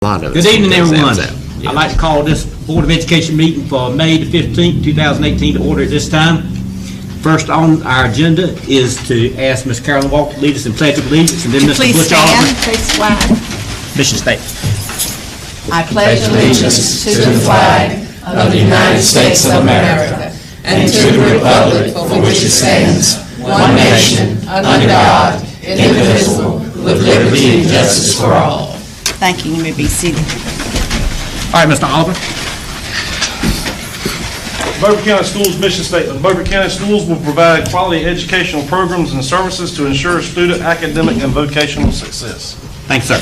Good evening, everyone. I'd like to call this Board of Education meeting for May the 15th, 2018 to order at this time. First on our agenda is to ask Ms. Carolyn Walker to lead us in Pledge of Allegiance, and then Mr. Please Butch stand, Oliver. face the flag. Mission statement. I pledge allegiance to the flag of the United States of America and to the republic for which it stands, one nation, under God, indivisible, with liberty and justice for all. Thank you. You may be seated. All right, Mr. Oliver. Beaufort County Schools mission statement. Beaufort County Schools will provide quality educational programs and services to ensure student academic and vocational success. Thanks, sir.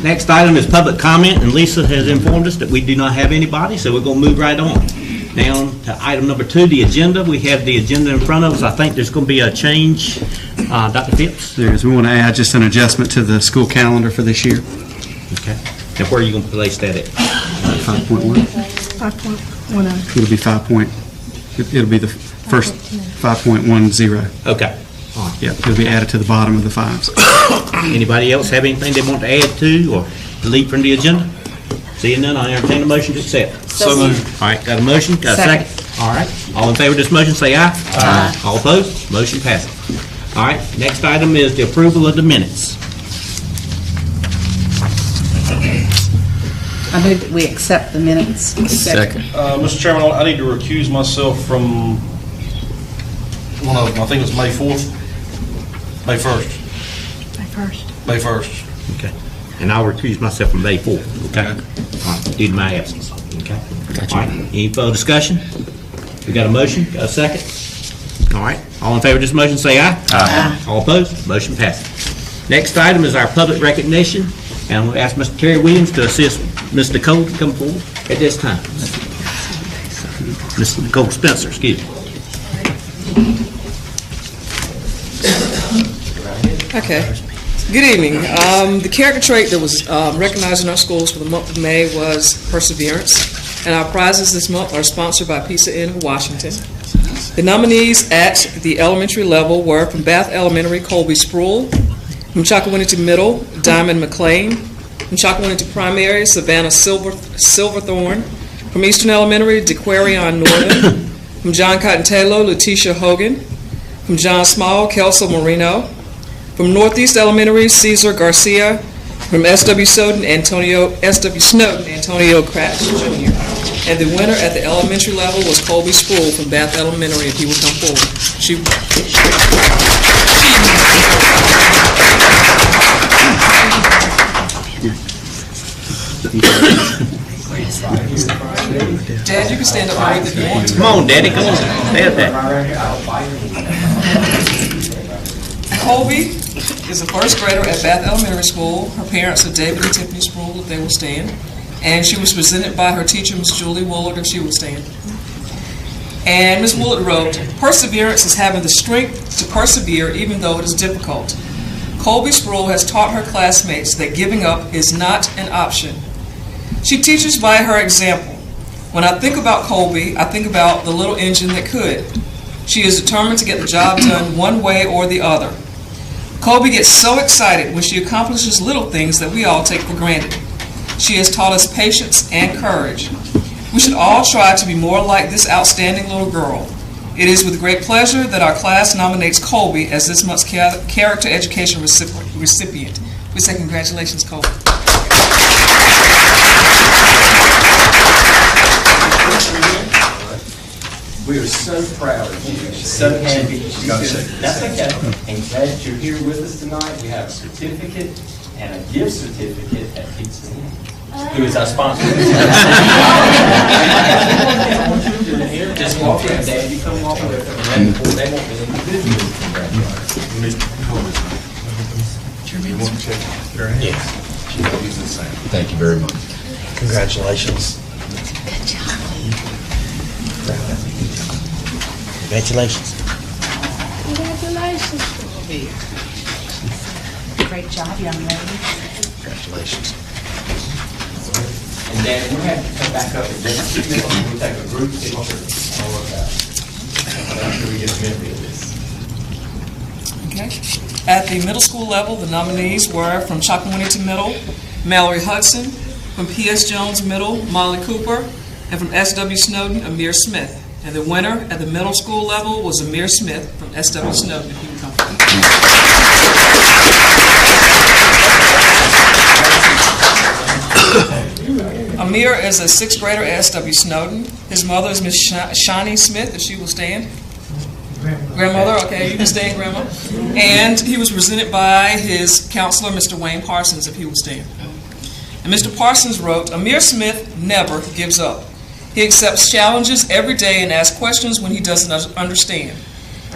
Next item is public comment, and Lisa has informed us that we do not have anybody, so we're going to move right on. Now to item number 2, the agenda. We have the agenda in front of us. I think there's going to be a change. Dr. Phipps? There is. We want to add just an adjustment to the school calendar for this year. Okay. Now where are you going to place that at? 5.1. 5.10. It'll be 5 point. It'll be the first 5.10. Okay. Yeah, it'll be added to the bottom of the fives. Anybody else have anything they want to add to or delete from the agenda? Seeing none, I entertain a motion to accept. So moved. All right, got a motion? Got a second? All right. All in favor of this motion, say aye. Aye. All opposed? Motion passes. All right, next item is the approval of the minutes. I move that we accept the minutes. Second. Mr. Chairman, I need to recuse myself from one of them. I think it was May 4th. May 1st. May 1st. May 1st. Okay. And I'll recuse myself from May 4th. Okay. All right, due to my absence. Okay. Gotcha. All right, any further discussion? We got a motion? Got a second? All right. All in favor of this motion, say aye. Aye. All opposed? Motion passes. Next item is our public recognition, and I'm going to ask Mr. Terry Williams to assist Ms. Nicole to come forward at this time. Ms. Nicole Spencer, excuse me. Okay. Good evening. The character trait that was recognized in our schools for the month of May was perseverance, and our prizes this month are sponsored by Pizza Inn of Washington. The nominees at the elementary level were from Bath Elementary, Colby Sproul; from Chocowinity Middle, Diamond McLean; from Chocowinity Primary, Savannah Silverthorne; from Eastern Elementary, DeQuarion Northern; from John Cotton Taylor, Letitia Hogan; from John Small, Kelso Marino; from Northeast Elementary, Cesar Garcia; from S.W. Snowden, Antonio Kratz Jr. And the winner at the elementary level was Colby Sproul from Bath Elementary, if he will come forward. Dad, you can stand up and read if you want to. Come on, Daddy, come on. Stay up there. Colby is a first grader at Bath Elementary School. Her parents are David and Tiffany Sproul, if they will stand. And she was presented by her teacher, Ms. Julie Woolard, if she will stand. And Ms. Woolard wrote, "Perseverance is having the strength to persevere even though it is difficult. Colby Sproul has taught her classmates that giving up is not an option. She teaches by her example. When I think about Colby, I think about the little engine that could. She is determined to get the job done one way or the other. Colby gets so excited when she accomplishes little things that we all take for granted. She has taught us patience and courage. We should all try to be more like this outstanding little girl. It is with great pleasure that our class nominates Colby as this month's character education recipient." We say congratulations, Colby. We are so proud of you. So happy. That's okay. And glad you're here with us tonight. We have a certificate and a gift certificate at Pizza Inn, who is our sponsor. Just walk in, Dad. You come walk with them. They won't be in the business. You want to check your hand? Yes. Thank you very much. Congratulations. Good job. Congratulations. Congratulations. Great job, young lady. Congratulations. And Dan, we'll have to come back up and just we'll take a group picture. All of that. I'm sure we get a memory of this. Okay. At the middle school level, the nominees were from Chocowinity Middle, Mallory Hudson. From P.S. Jones Middle, Molly Cooper. And from S.W. Snowden, Amir Smith. And the winner at the middle school level was Amir Smith from S.W. Snowden, if you would come forward. Amir is a 6th grader at S.W. Snowden. His mother is Miss Shani Smith, if she will stand. Grandmother, okay, you can stand, Grandma. And he was presented by his counselor, Mr. Wayne Parsons, if he will stand. And Mr. Parsons wrote, Amir Smith never gives up. He accepts challenges every day and asks questions when he doesn't understand.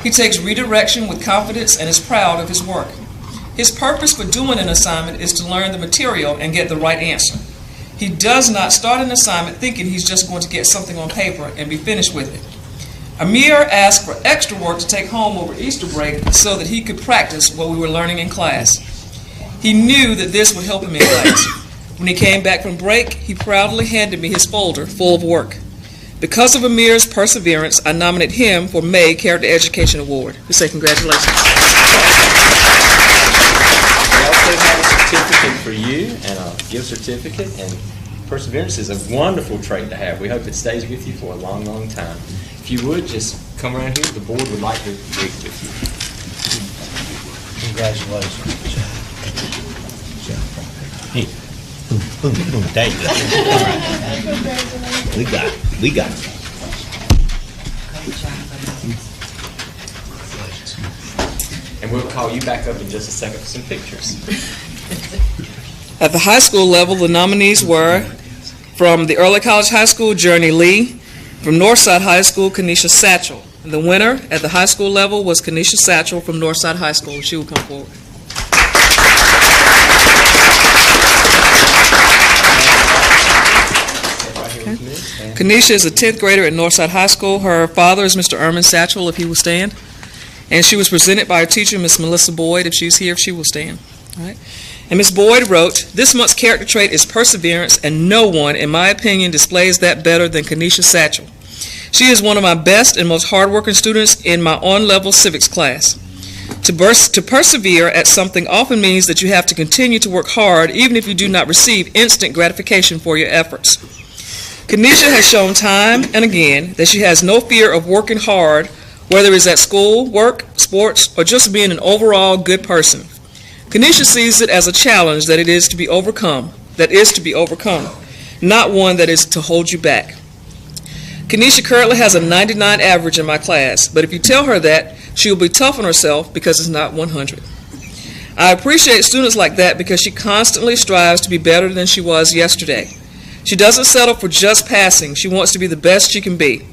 He takes redirection with confidence and is proud of his work. His purpose for doing an assignment is to learn the material and get the right answer. He does not start an assignment thinking he's just going to get something on paper and be finished with it. Amir asked for extra work to take home over Easter break so that he could practice what we were learning in class. He knew that this would help him in class. When he came back from break, he proudly handed me his folder full of work. Because of Amir's perseverance, I nominate him for May Character Education Award. We say congratulations. We also have a certificate for you and a gift certificate, and perseverance is a wonderful trait to have. We hope it stays with you for a long, long time. If you would, just come around here. The board would like to greet with you. Congratulations. Hey, boom, there you go. All right. We got it. And we'll call you back up in just a second for some pictures. At the high school level, the nominees were from the Early College High School, Journey Lee. From Northside High School, Kenesha Satchel. And the winner at the high school level was Kenesha Satchel from Northside High School. She will come forward. Okay. Kenesha is a 10th grader at Northside High School. Her father is Mr. Erman Satchel, if he will stand. And she was presented by her teacher, Miss Melissa Boyd. If she's here, if she will stand. All right. And Ms. Boyd wrote, this month's character trait is perseverance, and no one, in my opinion, displays that better than Kenesha Satchel. She is one of my best and most hardworking students in my on-level civics class. To persevere at something often means that you have to continue to work hard, even if you do not receive instant gratification for your efforts. Kenesha has shown time and again that she has no fear of working hard, whether it's at school, work, sports, or just being an overall good person. Kenesha sees it as a challenge that is to be overcome, not one that is to hold you back. Kenesha currently has a 99 average in my class, but if you tell her that, she will be tough on herself because it's not 100. I appreciate students like that because she constantly strives to be better than she was yesterday. She doesn't settle for just passing. She wants to be the best she can be.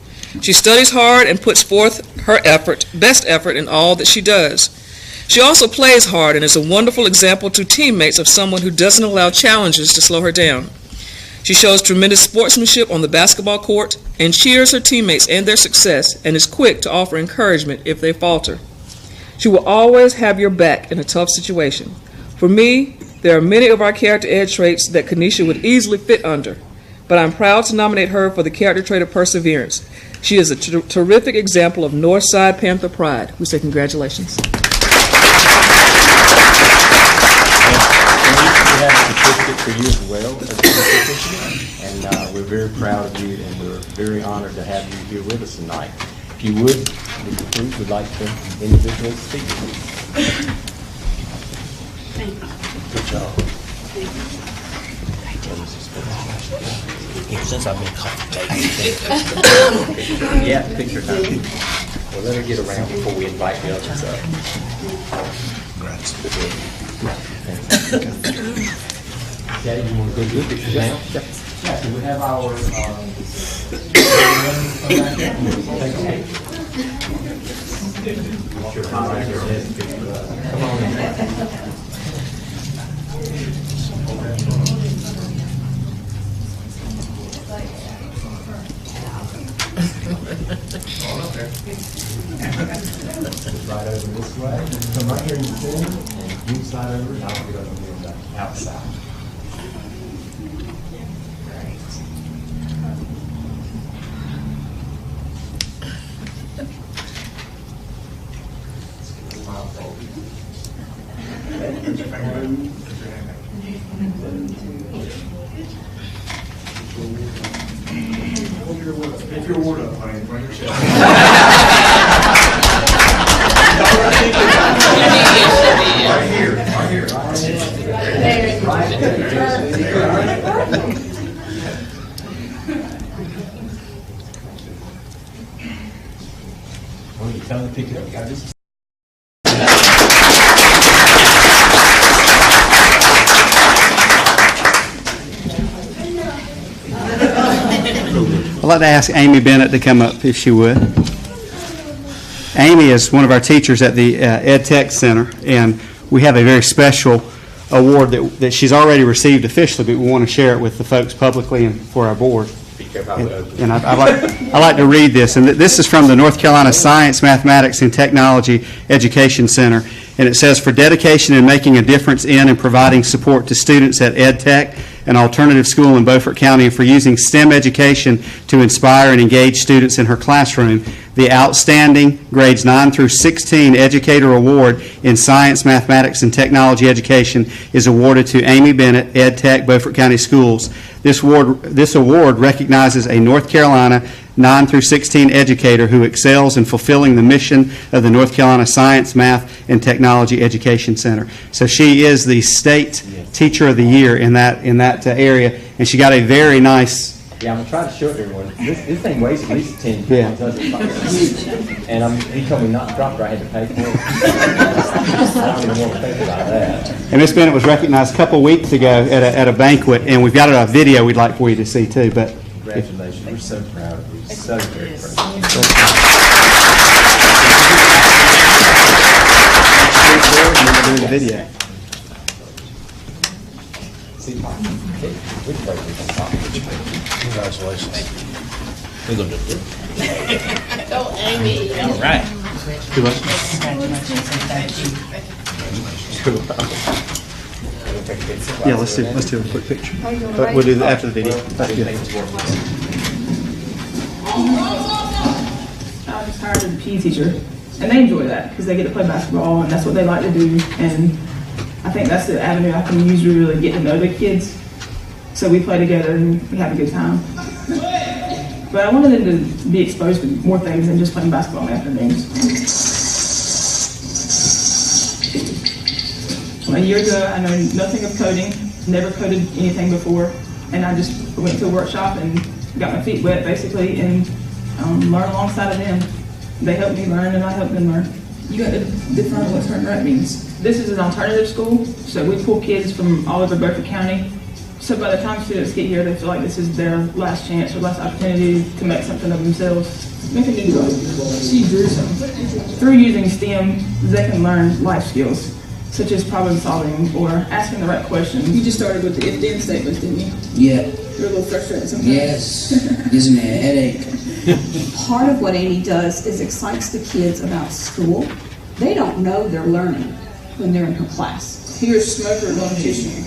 She studies hard and puts forth her best effort in all that she does. She also plays hard and is a wonderful example to teammates of someone who doesn't allow challenges to slow her down. She shows tremendous sportsmanship on the basketball court and cheers her teammates and their success and is quick to offer encouragement if they falter. She will always have your back in a tough situation. For me, there are many of our character ed traits that Kenesha would easily fit under, but I'm proud to nominate her for the character trait of perseverance. She is a terrific example of Northside Panther pride. We say congratulations. We have a certificate for you as well, and we're very proud of you, and we're very honored to have you here with us tonight. If you would, Mr. Cruz would like to individually speak to you. Thank you. Good job. Since I've been caught. Yeah, picture time. Well, let her get around before we invite the others up. Daddy, you want to go do a picture now? Yeah, so we have our, come on in. Right over this way. Come right here in the center, and you slide over, and I'll get over here on the outside. If you're word up, honey, bring your shell. Right here, right here. Well, you tell them to pick it up. You gotta just I'd like to ask Amy Bennett to come up if she would. Amy is one of our teachers at the Ed Tech Center, and we have a very special award that she's already received officially, but we want to share it with the folks publicly and for our board. And I'd like to read this. And this is from the North Carolina Science, Mathematics, and Technology Education Center. And it says, for dedication in making a difference in and providing support to students at Ed Tech, an alternative school in Beaufort County, and for using STEM education to inspire and engage students in her classroom, the Outstanding Grades 9 through 16 Educator Award in Science, Mathematics, and Technology Education is awarded to Amy Bennett, Ed Tech, Beaufort County Schools. This award recognizes a North Carolina 9 through 16 educator who excels in fulfilling the mission of the North Carolina Science, Math, and Technology Education Center. So she is the state teacher of the year in that area, and she got a very nice. Yeah, I'm going to try to show it to everyone. This thing weighs at least 10 pounds, doesn't it? And he told me not to drop it, or I had to pay for it. I don't even want to think about that. And Miss Bennett was recognized a couple weeks ago at a banquet, and we've got a video we'd like for you to see too. But congratulations. We're so proud of you. So very proud. Doing the video. Congratulations. Go, Amy. All right. Yeah, let's do a quick picture. But we'll do that after the video. That's good. I was hired as a PE teacher, and they enjoy that because they get to play basketball, and that's what they like to do. And I think that's the avenue I can use to really get to know the kids. So we play together and we have a good time. But I wanted them to be exposed to more things than just playing basketball in the afternoons. A year ago, I know nothing of coding, never coded anything before, and I just went to a workshop and got my feet wet, basically, and learn alongside of them. They helped me learn, and I helped them learn. You got to define what turn right means. This is an alternative school, so we pull kids from all over Beaufort County. So by the time students get here, they feel like this is their last chance or last opportunity to make something of themselves. Make a new life. She drew something. Through using STEM, they can learn life skills, such as problem solving or asking the right questions. You just started with the if-then statements, didn't you? Yeah. You're a little frustrated sometimes. Yes. Gives me a headache. Part of what Amy does is excites the kids about school. They don't know they're learning when they're in her class. You're a smoker, not a tissue.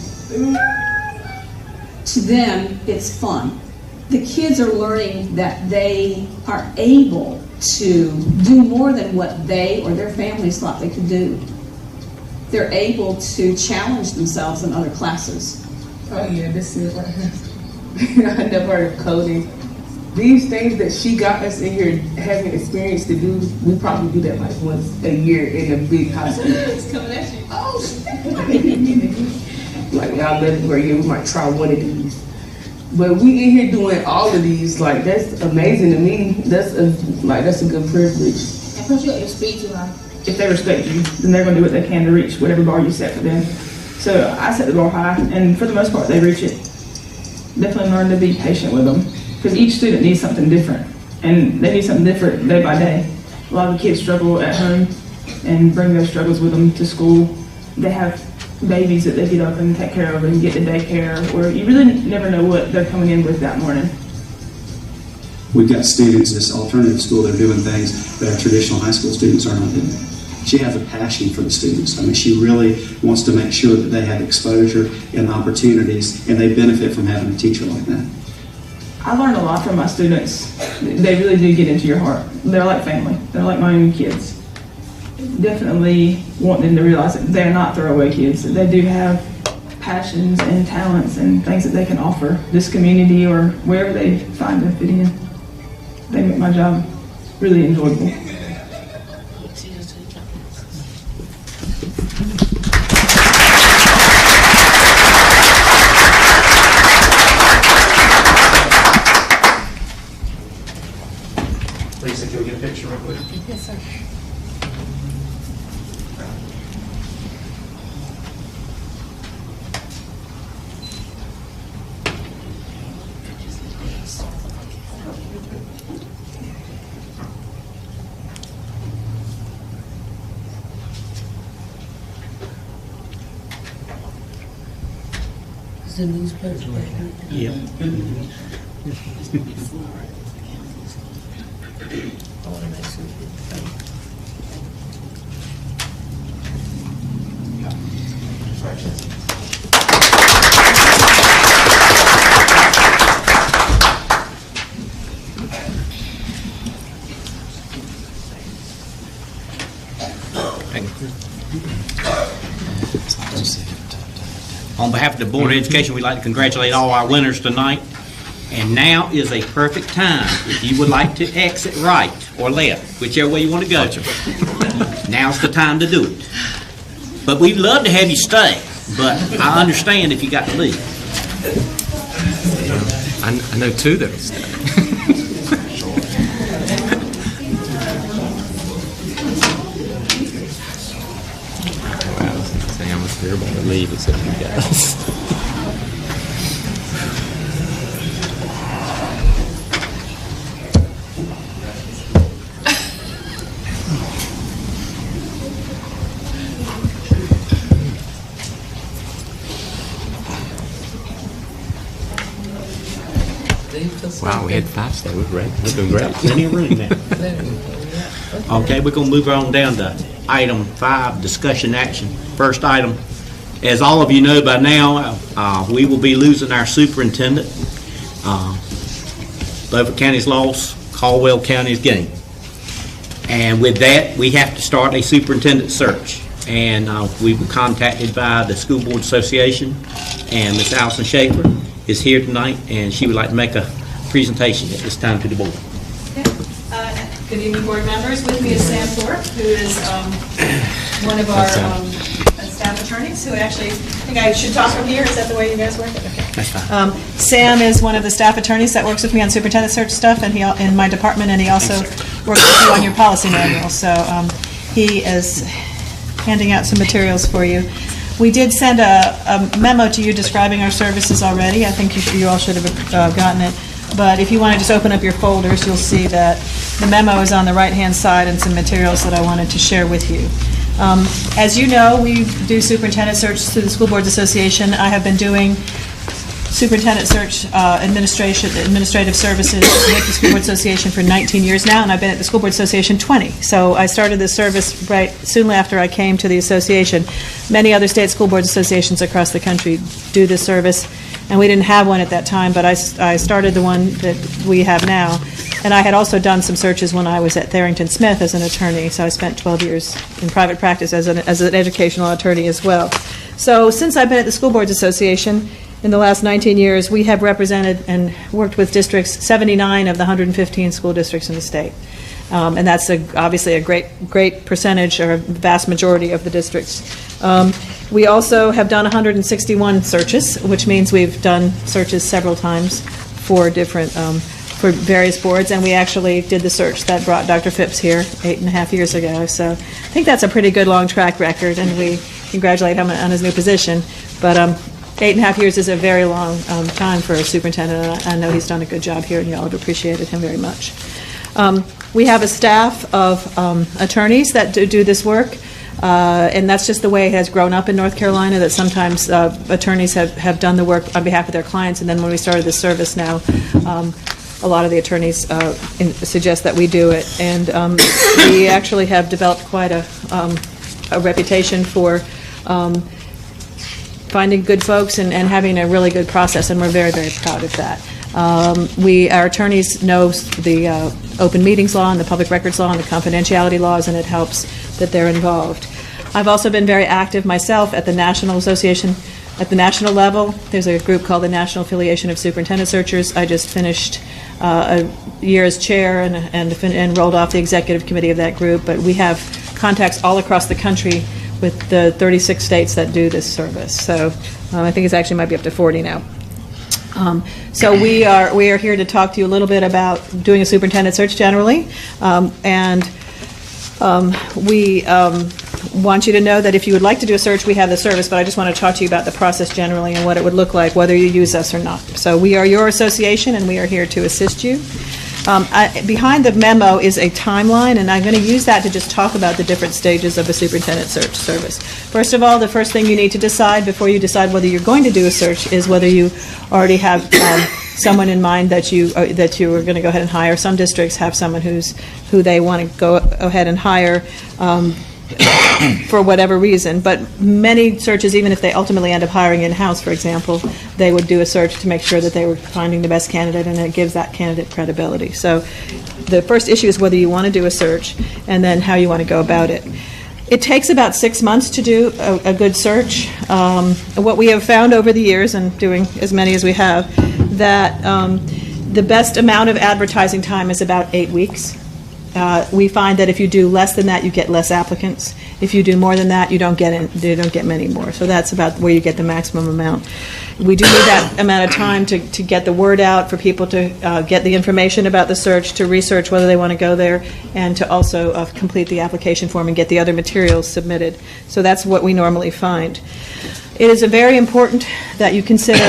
To them, it's fun. The kids are learning that they are able to do more than what they or their families thought they could do. They're able to challenge themselves in other classes. Oh yeah, this is like I never heard of coding. These things that she got us in here having experience to do, we probably do that like once a year in a big high school. It's coming at you. Oh. Like y'all let it where we might try one of these. But we in here doing all of these, like that's amazing to me. That's a good privilege. And plus you got your speed too high. If they respect you, then they're gonna do what they can to reach whatever bar you set for them. So I set the bar high, and for the most part they reach it. Definitely learn to be patient with them, because each student needs something different, and they need something different day by day. A lot of the kids struggle at home and bring their struggles with them to school. They have babies that they get up and take care of and get to daycare, or you really never know what they're coming in with that morning. We've got students in this alternative school that are doing things that our traditional high school students are not doing. She has a passion for the students. I mean, she really wants to make sure that they have exposure and opportunities, and they benefit from having a teacher like that. I learn a lot from my students. They really do get into your heart. They're like family. They're like my own kids. Definitely want them to realize that they're not throwaway kids. They do have passions and talents and things that they can offer this community or wherever they find them fit in. They make my job really enjoyable. Lisa, can we get a picture real quick? Yes, sir. The newspaper. Yep. On behalf of the Board of Education, we'd like to congratulate all our winners tonight. And now is a perfect time, if you would like to exit right or left, whichever way you want to go. Now's the time to do it. But we'd love to have you stay, but I understand if you got to leave. I know two that will stay. Sam was terrible to leave except you guys. Wow, we had 5 stay. We're great. We're doing great. Plenty of room now. Okay, we're going to move on down to item 5, discussion action. First item, as all of you know by now, we will be losing our superintendent. Beaufort County's lost, Caldwell County's gained. And with that, we have to start a superintendent search. And we were contacted by the School Board Association, and Ms. Allison Schaefer is here tonight, and she would like to make a presentation at this time to the board. Good evening, board members. With me is Sam Thorpe, who is one of our staff attorneys, who actually, I think I should talk from here. Is that the way you guys work it? Okay. That's fine. Sam is one of the staff attorneys that works with me on superintendent search stuff, and he in my department, and he also works with you on your policy manual. So he is handing out some materials for you. We did send a memo to you describing our services already. I think you all should have gotten it. But if you want to just open up your folders, you'll see that the memo is on the right-hand side and some materials that I wanted to share with you. As you know, we do superintendent search through the School Boards Association. I have been doing superintendent search administrative services with the School Board Association for 19 years now, and I've been at the School Board Association 20. So I started this service right soon after I came to the association. Many other state school board associations across the country do this service, and we didn't have one at that time, but I started the one that we have now. And I had also done some searches when I was at Tharrington Smith as an attorney, so I spent 12 years in private practice as an educational attorney as well. So since I've been at the School Boards Association, in the last 19 years, we have represented and worked with districts, 79 of the 115 school districts in the state. And that's obviously a great percentage, or a vast majority of the districts. We also have done 161 searches, which means we've done searches several times for different, for various boards, and we actually did the search that brought Dr. Phipps here 8.5 years ago. So I think that's a pretty good long track record, and we congratulate him on his new position. But 8.5 years is a very long time for a superintendent, and I know he's done a good job here, and you all have appreciated him very much. We have a staff of attorneys that do this work, and that's just the way it has grown up in North Carolina, that sometimes attorneys have done the work on behalf of their clients, and then when we started this service now, a lot of the attorneys suggest that we do it. And we actually have developed quite a reputation for finding good folks and having a really good process, and we're very, very proud of that. Our attorneys know the open meetings law and the public records law and the confidentiality laws, and it helps that they're involved. I've also been very active myself at the National Association At the national level, there's a group called the National Affiliation of Superintendent Searchers. I just finished a year as chair and rolled off the executive committee of that group, but we have contacts all across the country with the 36 states that do this service. So I think it actually might be up to 40 now. So we are here to talk to you a little bit about doing a superintendent search generally, we want you to know that if you would like to do a search, we have the service, but I just want to talk to you about the process generally and what it would look like, whether you use us or not. So we are your association, and we are here to assist you. Behind the memo is a timeline, and I'm going to use that to just talk about the different stages of a superintendent search service. First of all, the first thing you need to decide before you decide whether you're going to do a search is whether you already have someone in mind that you are going to go ahead and hire. Some districts have someone who they want to go ahead and hire for whatever reason, but many searches, even if they ultimately end up hiring in-house, for example, they would do a search to make sure that they were finding the best candidate, and it gives that candidate credibility. So the first issue is whether you want to do a search, and then how you want to go about it. It takes about 6 months to do a good search. What we have found over the years, and doing as many as we have, that the best amount of advertising time is about 8 weeks. We find that if you do less than that, you get less applicants. If you do more than that, you don't get many more. So that's about where you get the maximum amount. We do need that amount of time to get the word out, for people to get the information about the search, to research whether they want to go there, and to also complete the application form and get the other materials submitted. So that's what we normally find. It is very important that you consider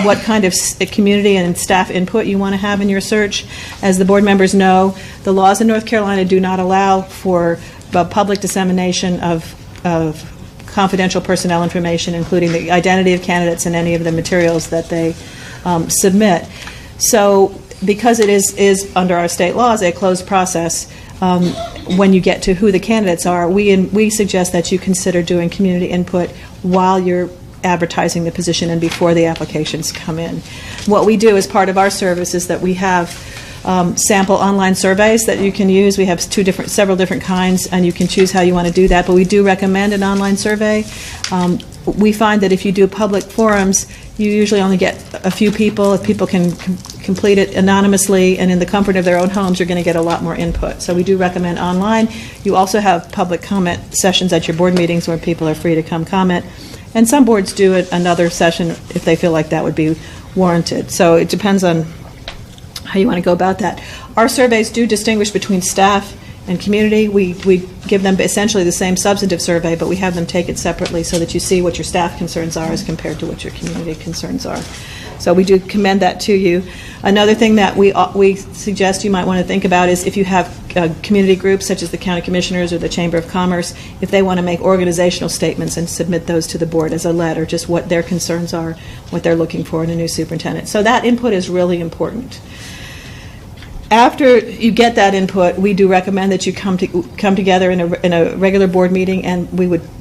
what kind of community and staff input you want to have in your search. As the board members know, the laws in North Carolina do not allow for public dissemination of confidential personnel information, including the identity of candidates and any of the materials that they submit. So because it is under our state laws a closed process, when you get to who the candidates are, we suggest that you consider doing community input while you're advertising the position and before the applications come in. What we do as part of our service is that we have sample online surveys that you can use. We have several different kinds, and you can choose how you want to do that, but we do recommend an online survey. We find that if you do public forums, you usually only get a few people. If people can complete it anonymously and in the comfort of their own homes, you're going to get a lot more input. So we do recommend online. You also have public comment sessions at your board meetings where people are free to come comment. And some boards do another session if they feel like that would be warranted. So it depends on how you want to go about that. Our surveys do distinguish between staff and community. We give them essentially the same substantive survey, but we have them take it separately so that you see what your staff concerns are as compared to what your community concerns are. So we do commend that to you. Another thing that we suggest you might want to think about is if you have community groups such as the County Commissioners or the Chamber of Commerce, if they want to make organizational statements and submit those to the board as a letter, just what their concerns are, what they're looking for in a new superintendent. So that input is really important. After you get that input, we do recommend that you come together in a regular board meeting, and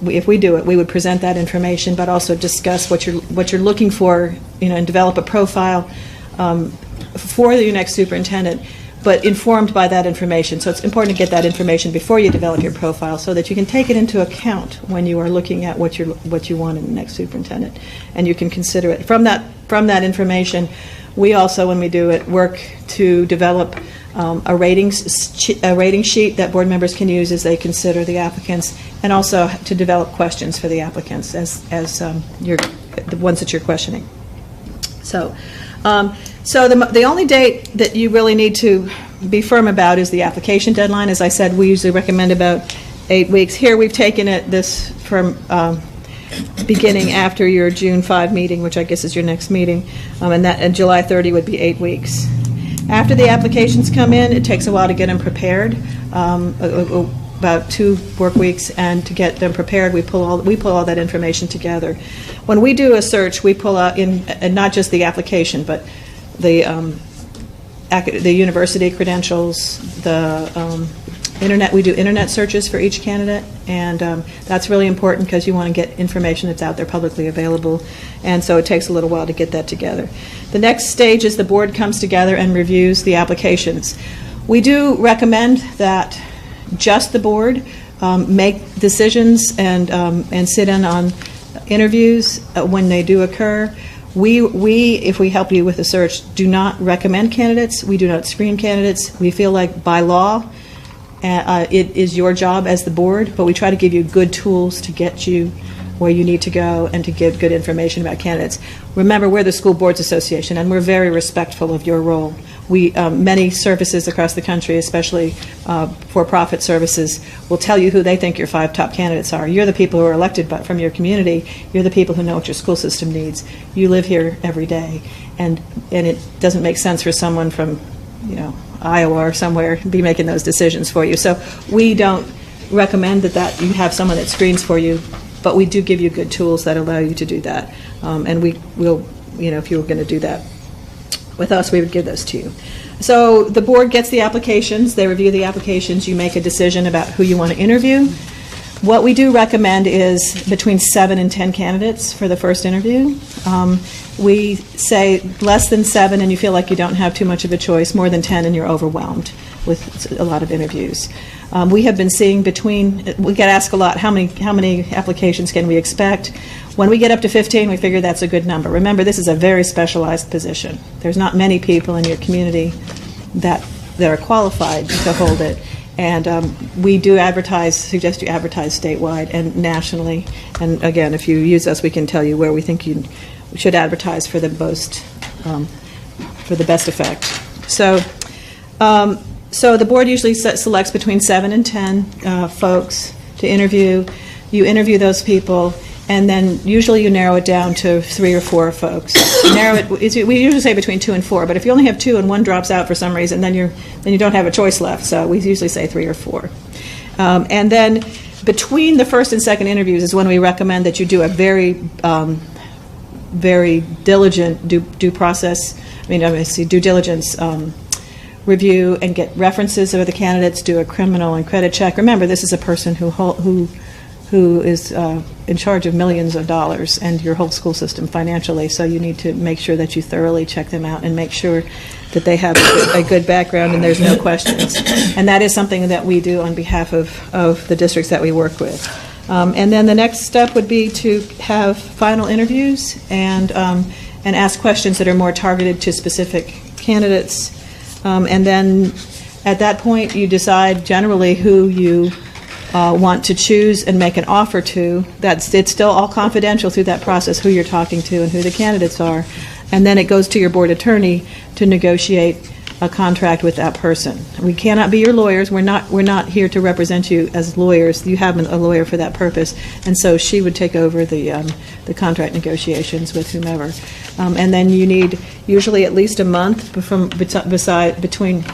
if we do it, we would present that information, but also discuss what you're looking for, and develop a profile for your next superintendent, but informed by that information. So it's important to get that information before you develop your profile, so that you can take it into account when you are looking at what you want in the next superintendent, and you can consider it from that information. We also, when we do it, work to develop a rating sheet that board members can use as they consider the applicants, and also to develop questions for the applicants as the ones that you're questioning. So the only date that you really need to be firm about is the application deadline. As I said, we usually recommend about 8 weeks. Here we've taken this from beginning after your June 5 meeting, which I guess is your next meeting, and July 30 would be 8 weeks. After the applications come in, it takes a while to get them prepared, about 2 work weeks, and to get them prepared, we pull all that information together. When we do a search, we pull out and not just the application, but the university credentials, the internet. We do internet searches for each candidate, and that's really important because you want to get information that's out there publicly available, and so it takes a little while to get that together. The next stage is the board comes together and reviews the applications. We do recommend that just the board make decisions and sit in on interviews, when they do occur, we, if we help you with a search, do not recommend candidates. We do not screen candidates. We feel like by law, it is your job as the board, but we try to give you good tools to get you where you need to go and to give good information about candidates. Remember, we're the School Boards Association, and we're very respectful of your role. We, many services across the country, especially for-profit services, will tell you who they think your 5 top candidates are. You're the people who are elected from your community. You're the people who know what your school system needs. You live here every day, and it doesn't make sense for someone from, Iowa or somewhere to be making those decisions for you. So we don't recommend that you have someone that screens for you, but we do give you good tools that allow you to do that. And we'll, if you were going to do that with us, we would give those to you. So the board gets the applications, they review the applications, you make a decision about who you want to interview. What we do recommend is between 7 and 10 candidates for the first interview. We say less than 7 and you feel like you don't have too much of a choice, more than 10 and you're overwhelmed with a lot of interviews. We have been seeing we get asked a lot, how many applications can we expect? When we get up to 15, we figure that's a good number. Remember, this is a very specialized position. There's not many people in your community that are qualified to hold it. And we do suggest you advertise statewide and nationally. And again, if you use us, we can tell you where we think you should advertise for the best effect. So the board usually selects between 7 and 10 folks to interview. You interview those people, and then usually you narrow it down to 3 or 4 folks. We usually say between 2 and 4, but if you only have 2 and one drops out for some reason, then you don't have a choice left. So we usually say 3 or 4. And then between the first and second interviews is when we recommend that you do a very diligent due diligence review and get references of the candidates, do a criminal and credit check. Remember, this is a person who is in charge of millions of dollars and your whole school system financially, so you need to make sure that you thoroughly check them out and make sure that they have a good background and there's no questions. And that is something that we do on behalf of the districts that we work with. And then the next step would be to have final interviews and ask questions that are more targeted to specific candidates. And then at that point, you decide generally who you want to choose and make an offer to. It's still all confidential through that process, who you're talking to and who the candidates are. And then it goes to your board attorney to negotiate a contract with that person. We cannot be your lawyers. We're not here to represent you as lawyers. You have a lawyer for that purpose, and so she would take over the contract negotiations with whomever. And then you need usually at least a month between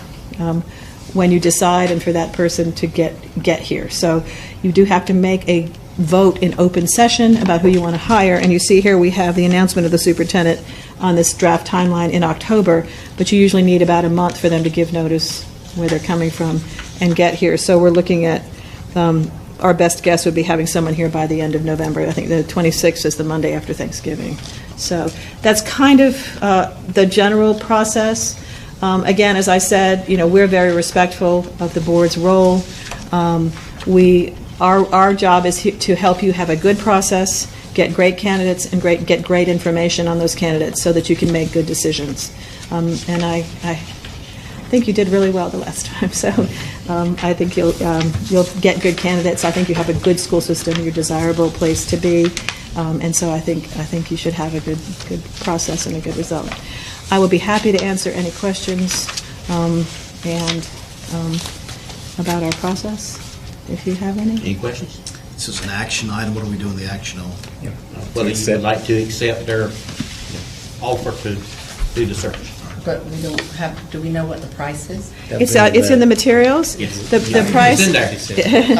when you decide and for that person to get here. So you do have to make a vote in open session about who you want to hire, and you see here we have the announcement of the superintendent on this draft timeline in October, but you usually need about a month for them to give notice where they're coming from and get here. So we're looking at, our best guess would be having someone here by the end of November. I think the 26th is the Monday after Thanksgiving. So that's kind of the general process. Again, as I said, we're very respectful of the board's role. Our job is to help you have a good process, get great candidates, and get great information on those candidates so that you can make good decisions. And I think you did really well the last time. So I think you'll get good candidates. I think you have a good school system. You're a desirable place to be. And so I think you should have a good process and a good result. I will be happy to answer any questions about our process, if you have any. Any questions? This is an action item. What are we doing the action on? Whether you would like to accept their offer to do the search. But we don't have, do we know what the price is? It's in the materials. Yes. The price. It's in there, it says.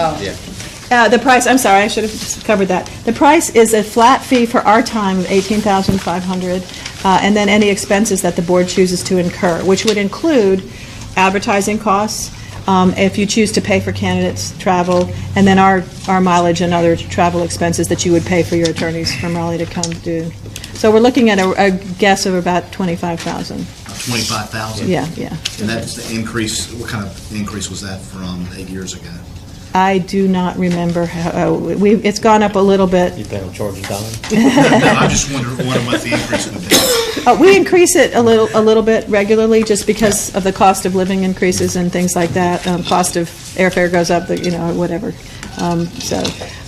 Oh. The price, I'm sorry, I should have covered that. The price is a flat fee for our time of $18,500, and then any expenses that the board chooses to incur, which would include advertising costs, if you choose to pay for candidates' travel, and then our mileage and other travel expenses that you would pay for your attorneys from Raleigh to come do. So we're looking at a guess of about $25,000. $25,000? Yeah. And that's the increase. What kind of increase was that from 8 years ago? I do not remember how, it's gone up a little bit. You plan on charging time? I'm just wondering what the increase would be. We increase it a little bit regularly, just because of the cost of living increases and things like that. Cost of airfare goes up, whatever.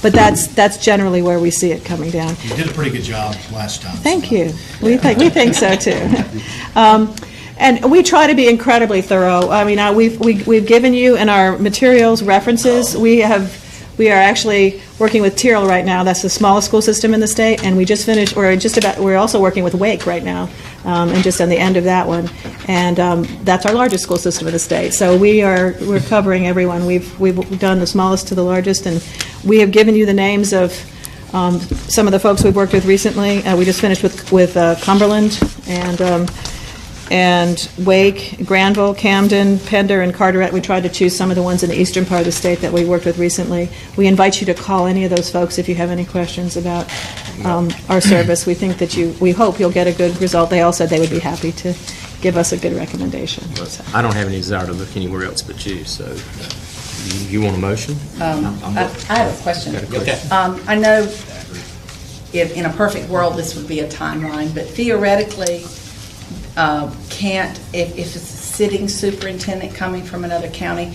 But that's generally where we see it coming down. You did a pretty good job last time. Thank you. We think so too. And we try to be incredibly thorough. I mean, we've given you in our materials references. We are actually working with Tyrrell right now. That's the smallest school system in the state, and we just finished. We're also working with Wake right now, and just on the end of that one. And that's our largest school system in the state. So we're covering everyone. We've done the smallest to the largest, and we have given you the names of some of the folks we've worked with recently. We just finished with Cumberland and Wake, Granville, Camden, Pender, and Carteret. We tried to choose some of the ones in the eastern part of the state that we worked with recently. We invite you to call any of those folks if you have any questions about our service. We think that we hope you'll get a good result. They all said they would be happy to give us a good recommendation. So. I don't have any desire to look anywhere else but you, so you want a motion? I have a question. Okay. I know if in a perfect world this would be a timeline, but theoretically, if it's a sitting superintendent coming from another county,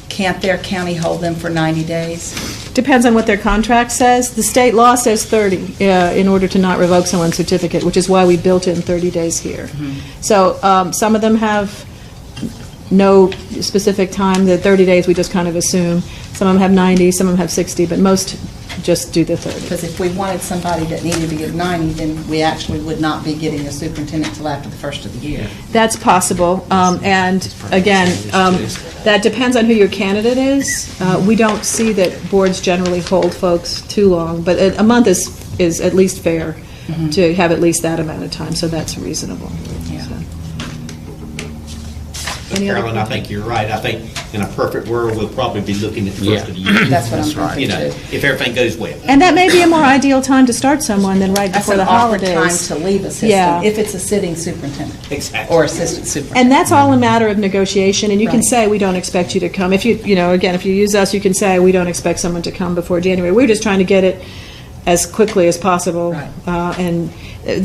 can't their county hold them for 90 days? Depends on what their contract says. The state law says 30 in order to not revoke someone's certificate, which is why we built in 30 days here. Mm-hmm. So some of them have no specific time. The 30 days we just kind of assume. Some of them have 90, some of them have 60, but most just do the 30. Because if we wanted somebody that needed to get 90, then we actually would not be getting a superintendent until after the first of the year. That's possible. And again, that depends on who your candidate is. We don't see that boards generally hold folks too long, but a month is at least fair to have at least that amount of time, so that's reasonable. Yeah. So. Carolyn, I think you're right. I think in a perfect world, we'll probably be looking at the first of the year. That's what I'm trying to do. If everything goes well. And that may be a more ideal time to start someone than right before the holidays. That's an awkward time to leave a system, if it's a sitting superintendent. Exactly. Or assistant superintendent. And that's all a matter of negotiation, and you can say, we don't expect you to come. If if you use us, you can say, we don't expect someone to come before January. We're just trying to get it as quickly as possible. Right. And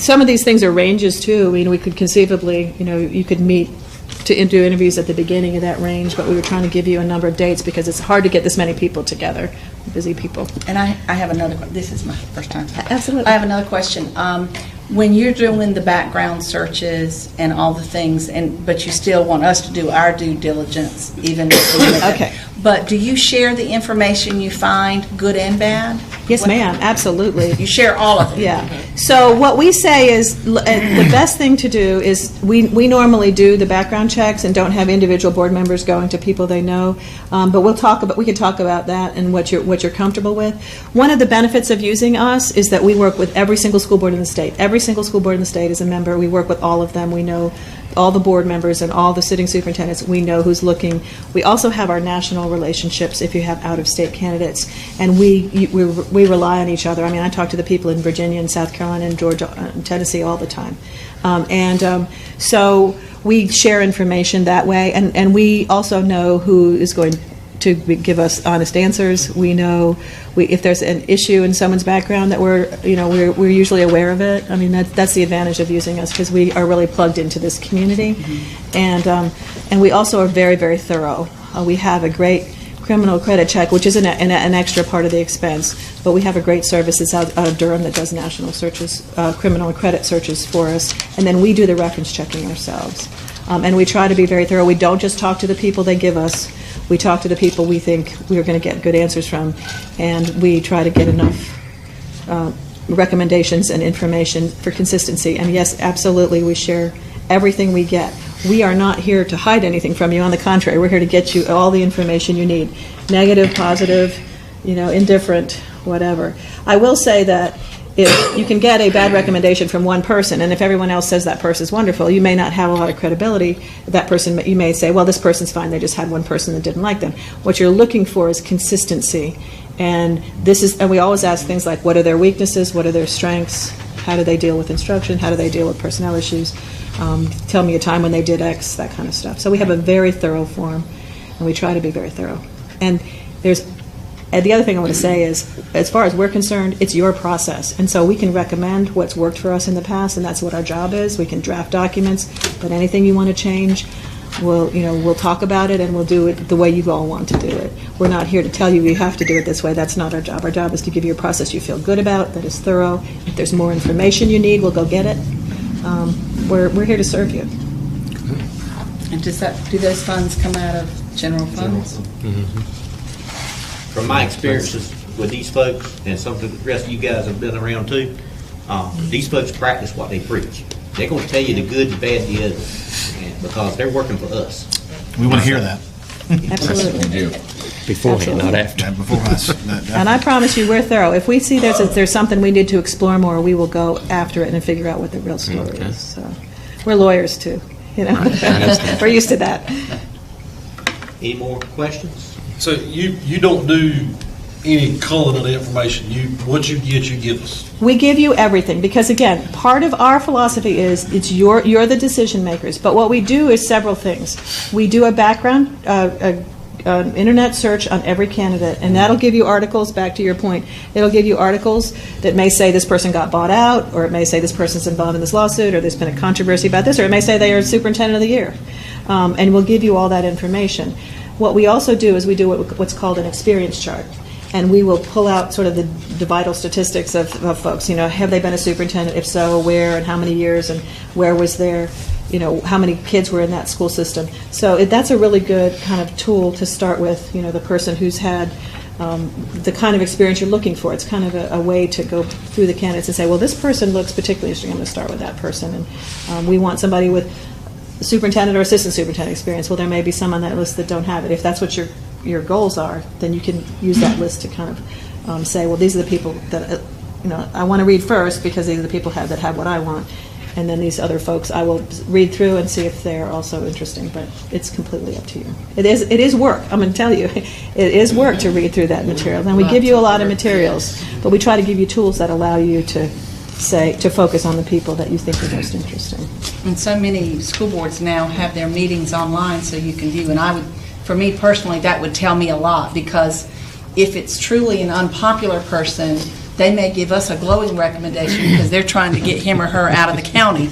some of these things are ranges, too. I mean, we could conceivably, you could meet to do interviews at the beginning of that range, but we were trying to give you a number of dates because it's hard to get this many people together, busy people. And I have another question. This is my first time. Absolutely. I have another question. When you're doing the background searches and all the things, but you still want us to do our due diligence, even if we Okay. But do you share the information you find, good and bad? Yes, ma'am, absolutely. You share all of it? Yeah. So what we say is the best thing to do is we normally do the background checks and don't have individual board members going to people they know, but we can talk about that and what you're comfortable with. One of the benefits of using us is that we work with every single school board in the state. Every single school board in the state is a member. We work with all of them. We know all the board members and all the sitting superintendents. We know who's looking. We also have our national relationships if you have out-of-state candidates, and we rely on each other. I mean, I talk to the people in Virginia and South Carolina and Georgia and Tennessee all the time. So we share information that way, and we also know who is going to give us honest answers. We know if there's an issue in someone's background that we're usually aware of it. I mean, that's the advantage of using us, because we are really plugged into this community, and we also are very, very thorough. We have a great criminal credit check, which is an extra part of the expense, but we have a great service that's out of Durham that does national searches, criminal and credit searches for us, and then we do the reference checking ourselves. And we try to be very thorough. We don't just talk to the people they give us. We talk to the people we think we're going to get good answers from, and we try to get enough recommendations and information for consistency. And yes, absolutely, we share everything we get. We are not here to hide anything from you. On the contrary, we're here to get you all the information you need, negative, positive, indifferent, whatever. I will say that if you can get a bad recommendation from one person, and if everyone else says that person's wonderful, you may not have a lot of credibility. That person, you may say, well, this person's fine, they just had one person that didn't like them. What you're looking for is consistency. And we always ask things like, what are their weaknesses, what are their strengths, how do they deal with instruction, how do they deal with personnel issues, tell me a time when they did X, that kind of stuff. So we have a very thorough form, and we try to be very thorough. And the other thing I want to say is, as far as we're concerned, it's your process. And so we can recommend what's worked for us in the past, and that's what our job is. We can draft documents, but anything you want to change, we'll talk about it, and we'll do it the way you all want to do it. We're not here to tell you have to do it this way. That's not our job. Our job is to give you a process you feel good about, that is thorough. If there's more information you need, we'll go get it. We're here to serve you. And do those funds come out of general funds? From my experiences with these folks, and some of the rest of you guys have been around too, these folks practice what they preach. They're going to tell you the good, the bad, the ugly, because they're working for us. We want to hear that. Absolutely. We do. Beforehand, not after. Yeah, before us. And I promise you, we're thorough. If we see there's something we need to explore more, we will go after it and figure out what the real story is. So we're lawyers too, We're used to that. Any more questions? So you don't do any culling of the information. What you get, you give us. We give you everything because, again, part of our philosophy is you're the decision makers. But what we do is several things. We do a background, internet search on every candidate, and that'll give you articles. Back to your point, it'll give you articles that may say this person got bought out, or it may say this person's involved in this lawsuit, or there's been a controversy about this, or it may say they are superintendent of the year, and we'll give you all that information. What we also do is we do what's called an experience chart. And we will pull out sort of the vital statistics of folks. Have they been a superintendent? If so, where and how many years, and where was their, how many kids were in that school system. So that's a really good kind of tool to start with, the person who's had the kind of experience you're looking for. It's kind of a way to go through the candidates and say, well, this person looks particularly interesting. I'm going to start with that person. And we want somebody with superintendent or assistant superintendent experience. Well, there may be some on that list that don't have it. If that's what your goals are, then you can use that list to kind of say, well, these are the people that I want to read first because these are the people that have what I want, and then these other folks I will read through and see if they're also interesting. But it's completely up to you. It is work. I'm going to tell you, it is work to read through that material. And we give you a lot of materials, but we try to give you tools that allow you to focus on the people that you think are most interesting. And so many school boards now have their meetings online, so you can view. And for me personally, that would tell me a lot, because if it's truly an unpopular person, they may give us a glowing recommendation because they're trying to get him or her out of the county.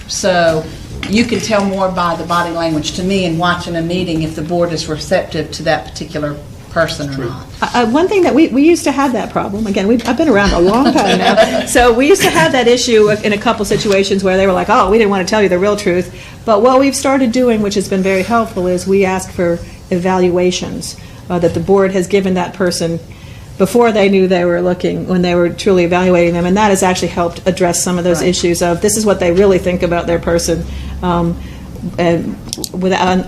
So you can tell more by the body language to me in watching a meeting if the board is receptive to that particular person or not. One thing that we used to have that problem, again, I've been around a long time now, so we used to have that issue in a couple situations where they were like, oh, we didn't want to tell you the real truth. But what we've started doing, which has been very helpful, is we ask for evaluations that the board has given that person before they knew they were looking, when they were truly evaluating them, and that has actually helped address some of those issues of this is what they really think about their person, and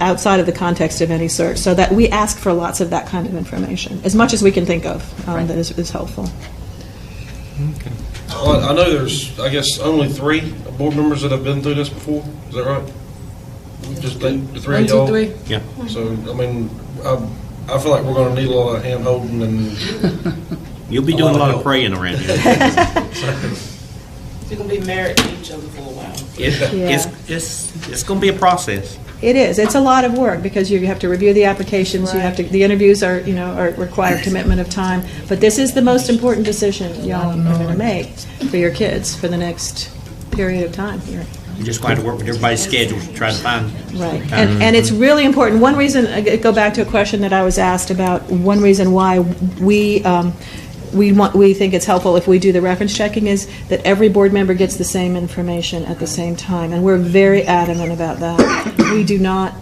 outside of the context of any search. So that we ask for lots of that kind of information, as much as we can think of, that is helpful. Okay. I know there's, I guess, only 3 board members that have been through this before. Is that right? Just the 3 of y'all? 1, 2, 3. Yeah. So, I mean, I feel like we're going to need a lot of hand holding and. You'll be doing a lot of praying around here. You're going to be married to each other for a while. It's going to be a process. It is. It's a lot of work because you have to review the applications. Right. The interviews are require commitment of time. But this is the most important decision y'all are going to make for your kids for the next period of time here. You just got to work with everybody's schedule to try to find. Right, and it's really important. One reason, I go back to a question that I was asked about. One reason why we think it's helpful if we do the reference checking is that every board member gets the same information at the same time, and we're very adamant about that. We do not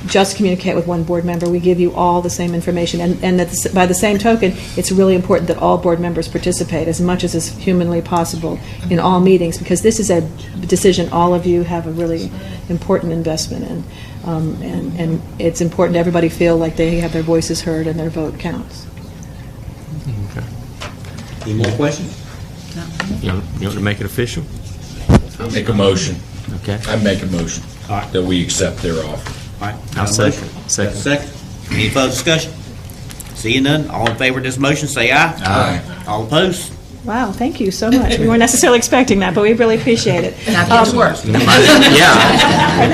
just communicate with one board member. We give you all the same information, and by the same token, it's really important that all board members participate as much as is humanly possible in all meetings, because this is a decision all of you have a really important investment in, and it's important everybody feel like they have their voices heard and their vote counts. Okay. Any more questions? You want to make it official? I'll make a motion. Okay. I make a motion that we accept their offer. All right. I'll second. Second. Any further discussion? Seeing none, all in favor of this motion, say aye. Aye. All opposed? Wow, thank you so much. We weren't necessarily expecting that, but we really appreciate it. Now get to work. Yeah, the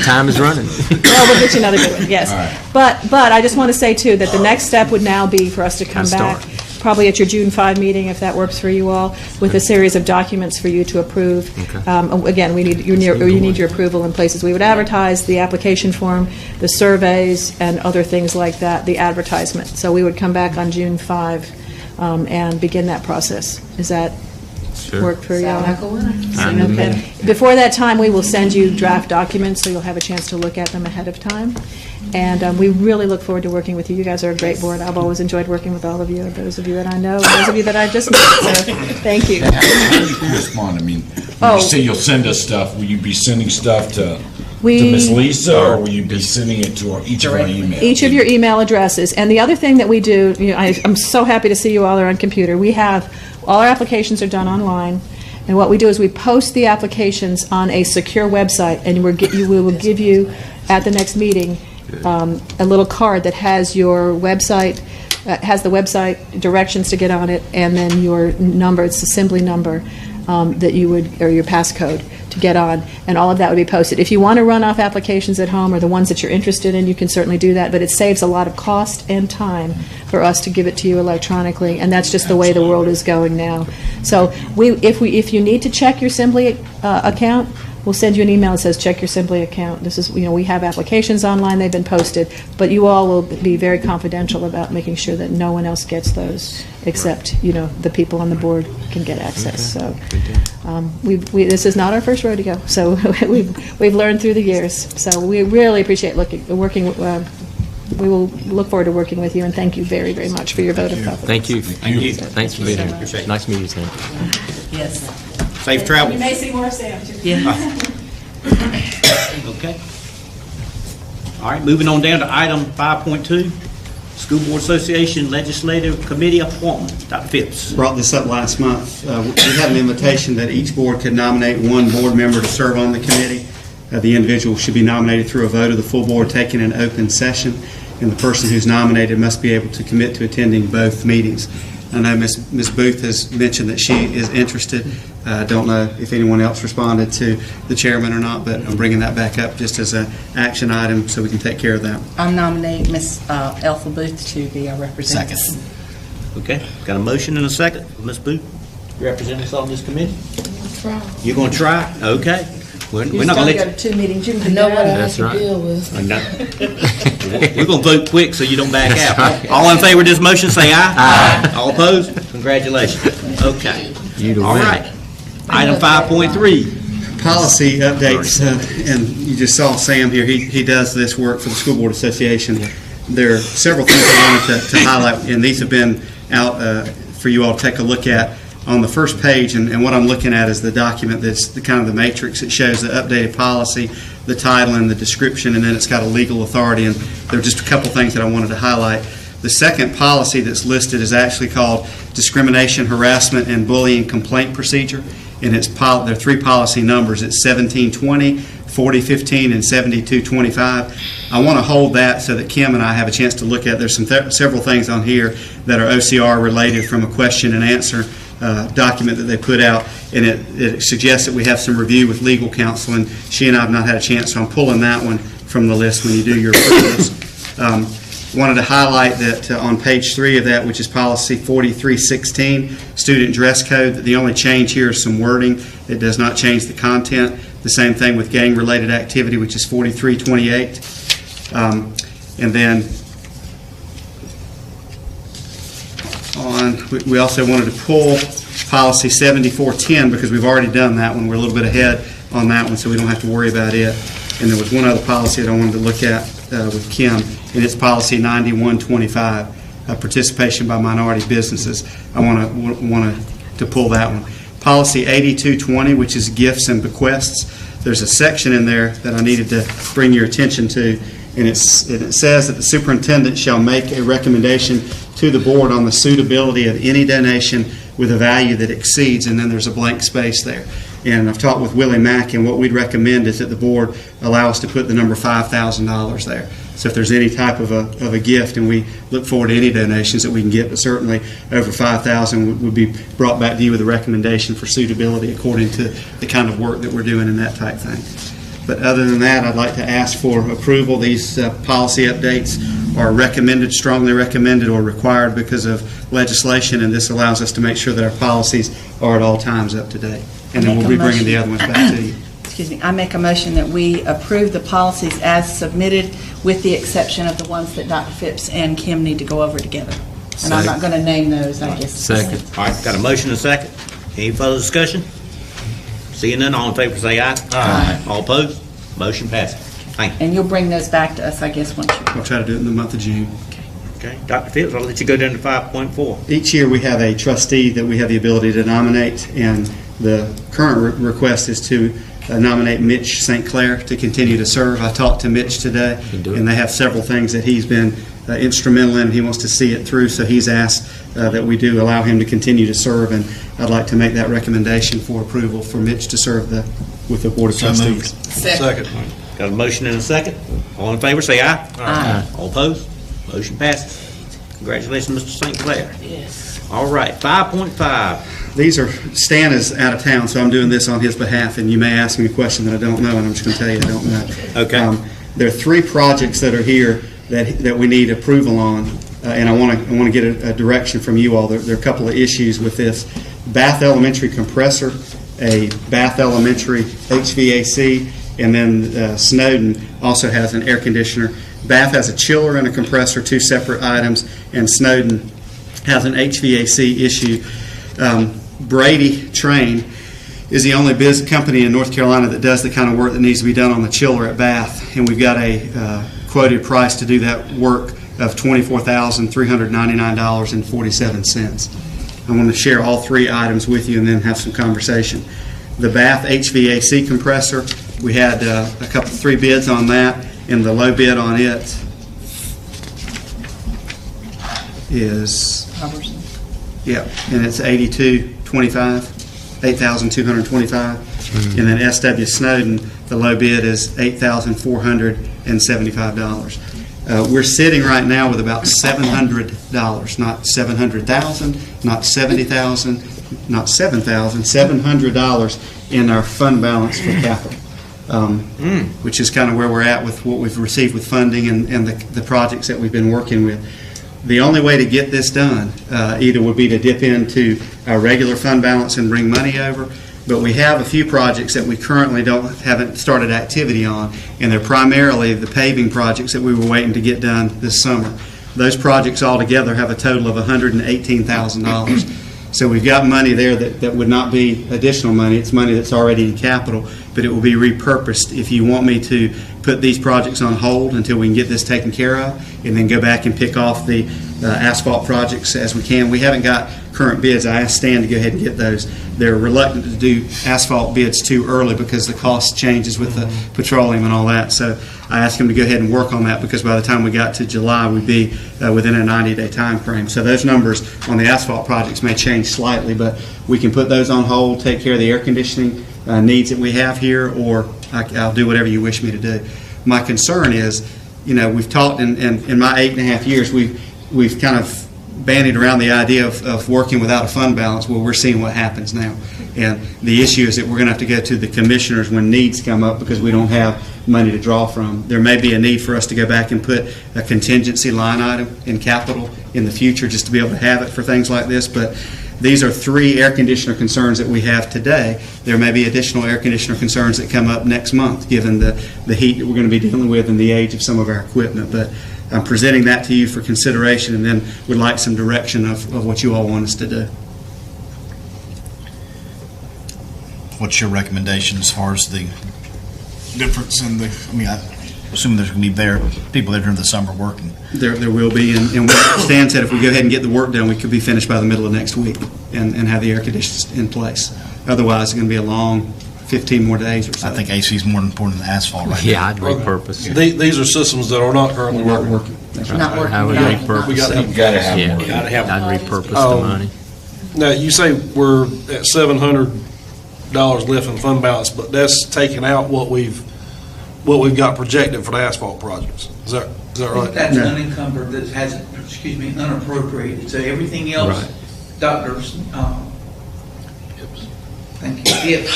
time is running. Well, we'll get you another good one, yes. But I just want to say, too, that the next step would now be for us to come back, probably at your June 5 meeting, if that works for you all, with a series of documents for you to approve. Again, we need your approval in places. We would advertise the application form, the surveys, and other things like that, the advertisement. So we would come back on June 5 and begin that process. Is that work for you all? Okay. Before that time, we will send you draft documents, so you'll have a chance to look at them ahead of time. And we really look forward to working with you. You guys are a great board. I've always enjoyed working with all of you, those of you that I know, and those of you that I've just met. So thank you. How do you respond? I mean, when you say you'll send us stuff, will you be sending stuff to Ms. Lisa, or will you be sending it to each of our emails? Each of your email addresses. And the other thing that we do, I'm so happy to see you all are on computer. We have, all our applications are done online. And what we do is we post the applications on a secure website, and we will give you, at the next meeting, a little card that has your website, has the website directions to get on it, and then your number, it's the assembly number that you would, or your passcode to get on, and all of that would be posted. If you want to run off applications at home or the ones that you're interested in, you can certainly do that, but it saves a lot of cost and time for us to give it to you electronically, and that's just the way the world is going now. So if you need to check your Assembly account, we'll send you an email that says check your Assembly account. This is, we have applications online, they've been posted, but you all will be very confidential about making sure that no one else gets those except, the people on the board can get access. So this is not our first rodeo, so we've learned through the years. So we really appreciate working. We will look forward to working with you, and thank you very, very much for your vote of confidence. Thank you. Thank you. Thanks for being here. Appreciate it. Nice meeting you, Sam. Yes. Safe travel. You may see more of Sam, too. Yeah. Okay. All right, moving on down to item 5.2, School Board Association Legislative Committee appointment. Dr. Phipps. Brought this up last month. We had an invitation that each board could nominate one board member to serve on the committee. The individual should be nominated through a vote of the full board taken in open session, and the person who's nominated must be able to commit to attending both meetings. I know Ms. Booth has mentioned that she is interested. I don't know if anyone else responded to the chairman or not, but I'm bringing that back up just as an action item so we can take care of that. I nominate Ms. Elsa Booth to be our representative. Second. Okay, got a motion and a second. Ms. Booth, you represent us on this committe? You're going to try? Okay. We're not going to let you. 2 meetings. You know what I have That's to right. deal with. We're going to vote quick so you don't back out. Right. All in favor of this motion, say aye. Aye. All opposed? Congratulations. Okay. All right. Item 5.3. Policy updates, and you just saw Sam here. He does this work for the School Board Association. There are several things I wanted to highlight, and these have been out for you all to take a look at. On the first page, and what I'm looking at is the document that's the kind of the matrix. It shows the updated policy, the title, and the description, and then it's got a legal authority. And there are just a couple things that I wanted to highlight. The second policy that's listed is actually called Discrimination, Harassment, and Bullying Complaint Procedure, and there are 3 policy numbers. It's 1720, 4015, and 7225. I want to hold that so that Kim and I have a chance to look at. There's several things on here that are OCR related from a question and answer document that they put out, and it suggests that we have some review with legal counsel, and she and I have not had a chance, so I'm pulling that one from the list when you do your approvals. Wanted to highlight that on page 3 of that, which is policy 4316, student dress code, that the only change here is some wording. It does not change the content. The same thing with gang-related activity, which is 4328. And then we also wanted to pull policy 7410 because we've already done that one. We're a little bit ahead on that one, so we don't have to worry about it. And there was one other policy that I wanted to look at with Kim, and it's policy 9125, participation by minority businesses. I want to pull that one. Policy 8220, which is gifts and bequests. There's a section in there that I needed to bring your attention to, and it says that the superintendent shall make a recommendation to the board on the suitability of any donation with a value that exceeds, and then there's a blank space there. And I've talked with Willie Mack, and what we'd recommend is that the board allow us to put the number $5,000 there. So if there's any type of a gift, and we look forward to any donations that we can get, but certainly over $5,000 would be brought back to you with a recommendation for suitability according to the kind of work that we're doing and that type thing. But other than that, I'd like to ask for approval. These policy updates are recommended, strongly recommended, or required because of legislation, and this allows us to make sure that our policies are at all times up to date. And then we'll be bringing the other ones back to you. Excuse me, I make a motion that we approve the policies as submitted with the exception of the ones that Dr. Phipps and Kim need to go over together. And I'm not going to name those, I guess. Second. All right, got a motion and a second. Any further discussion? Seeing none, all in favor say aye. Aye. All opposed? Motion passes. Thank you. And you'll bring those back to us, I guess, once you... We'll try to do it in the month of June. Okay, Dr. Phillips, I'll let you go down to 5.4. Each year we have a trustee that we have the ability to nominate, and the current request is to nominate Mitch St. Clair to continue to serve. I talked to Mitch today, and they have several things that he's been instrumental in. He wants to see it through, so he's asked that we do allow him to continue to serve, and I'd like to make that recommendation for approval for Mitch to serve with the Board of Trustees. Second. Got a motion and a second. All in favor say aye. Aye. All opposed? Motion passes. Congratulations, Mr. St. Clair. Yes. All right, 5.5. These are, Stan is out of town, so I'm doing this on his behalf, and you may ask me a question that I don't know, and I'm just going to tell you I don't know. Okay. There are 3 projects that are here that we need approval on, and I want to get a direction from you all. There are a couple of issues with this. Bath Elementary compressor, a Bath Elementary HVAC, and then Snowden also has an air conditioner. Bath has a chiller and a compressor, 2 separate items, and Snowden has an HVAC issue. Brady Train is the only company in North Carolina that does the kind of work that needs to be done on the chiller at Bath, and we've got a quoted price to do that work of $24,399.47. I want to share all 3 items with you and then have some conversation. The Bath HVAC compressor, we had 3 bids on that, and the low bid on it is, and it's $8,225. And then SW Snowden, the low bid is $8,475. We're sitting right now with about $700, not $700,000, not $70,000, not $7,000, $700 in our fund balance for capital, which is kind of where we're at with what we've received with funding and the projects that we've been working with. The only way to get this done either would be to dip into our regular fund balance and bring money over, but we have a few projects that we currently haven't started activity on, and they're primarily the paving projects that we were waiting to get done this summer. Those projects altogether have a total of $118,000. So we've got money there that would not be additional money. It's money that's already in capital, but it will be repurposed if you want me to put these projects on hold until we can get this taken care of, and then go back and pick off the asphalt projects as we can. We haven't got current bids. I asked Stan to go ahead and get those. They're reluctant to do asphalt bids too early because the cost changes with the petroleum and all that. So I asked him to go ahead and work on that, because by the time we got to July, we'd be within a 90-day time frame. So those numbers on the asphalt projects may change slightly, but we can put those on hold, take care of the air conditioning needs that we have here, or I'll do whatever you wish me to do. My concern is, we've talked in my 8.5 years, we've kind of bandied around the idea of working without a fund balance. Well, we're seeing what happens now. And the issue is that we're going to have to go to the commissioners when needs come up, because we don't have money to draw from. There may be a need for us to go back and put a contingency line item in capital in the future just to be able to have it for things like this. But these are 3 air conditioner concerns that we have today. There may be additional air conditioner concerns that come up next month, given the heat that we're going to be dealing with and the age of some of our equipment. But I'm presenting that to you for consideration, and then would like some direction of what you all want us to do. What's your recommendation as far as the difference in I assume there's going to be people there during the summer working. There will be, and what Stan said, if we go ahead and get the work done, we could be finished by the middle of next week and have the air conditioners in place. Otherwise, it's going to be a long 15 more days or so. I think AC is more important than asphalt right now. Yeah, I'd repurpose it. These are systems that are not currently working. Not working. I would repurpose We gotta it. have Yeah, more. Gotta have I'd repurpose the money. Now, you say we're at $700 left in fund balance, but that's taking out what we've what we've got projected for the asphalt projects. Is that right? That's unencumbered, that hasn't, unappropriated, so everything else, Right. doctors, thank you. Yep.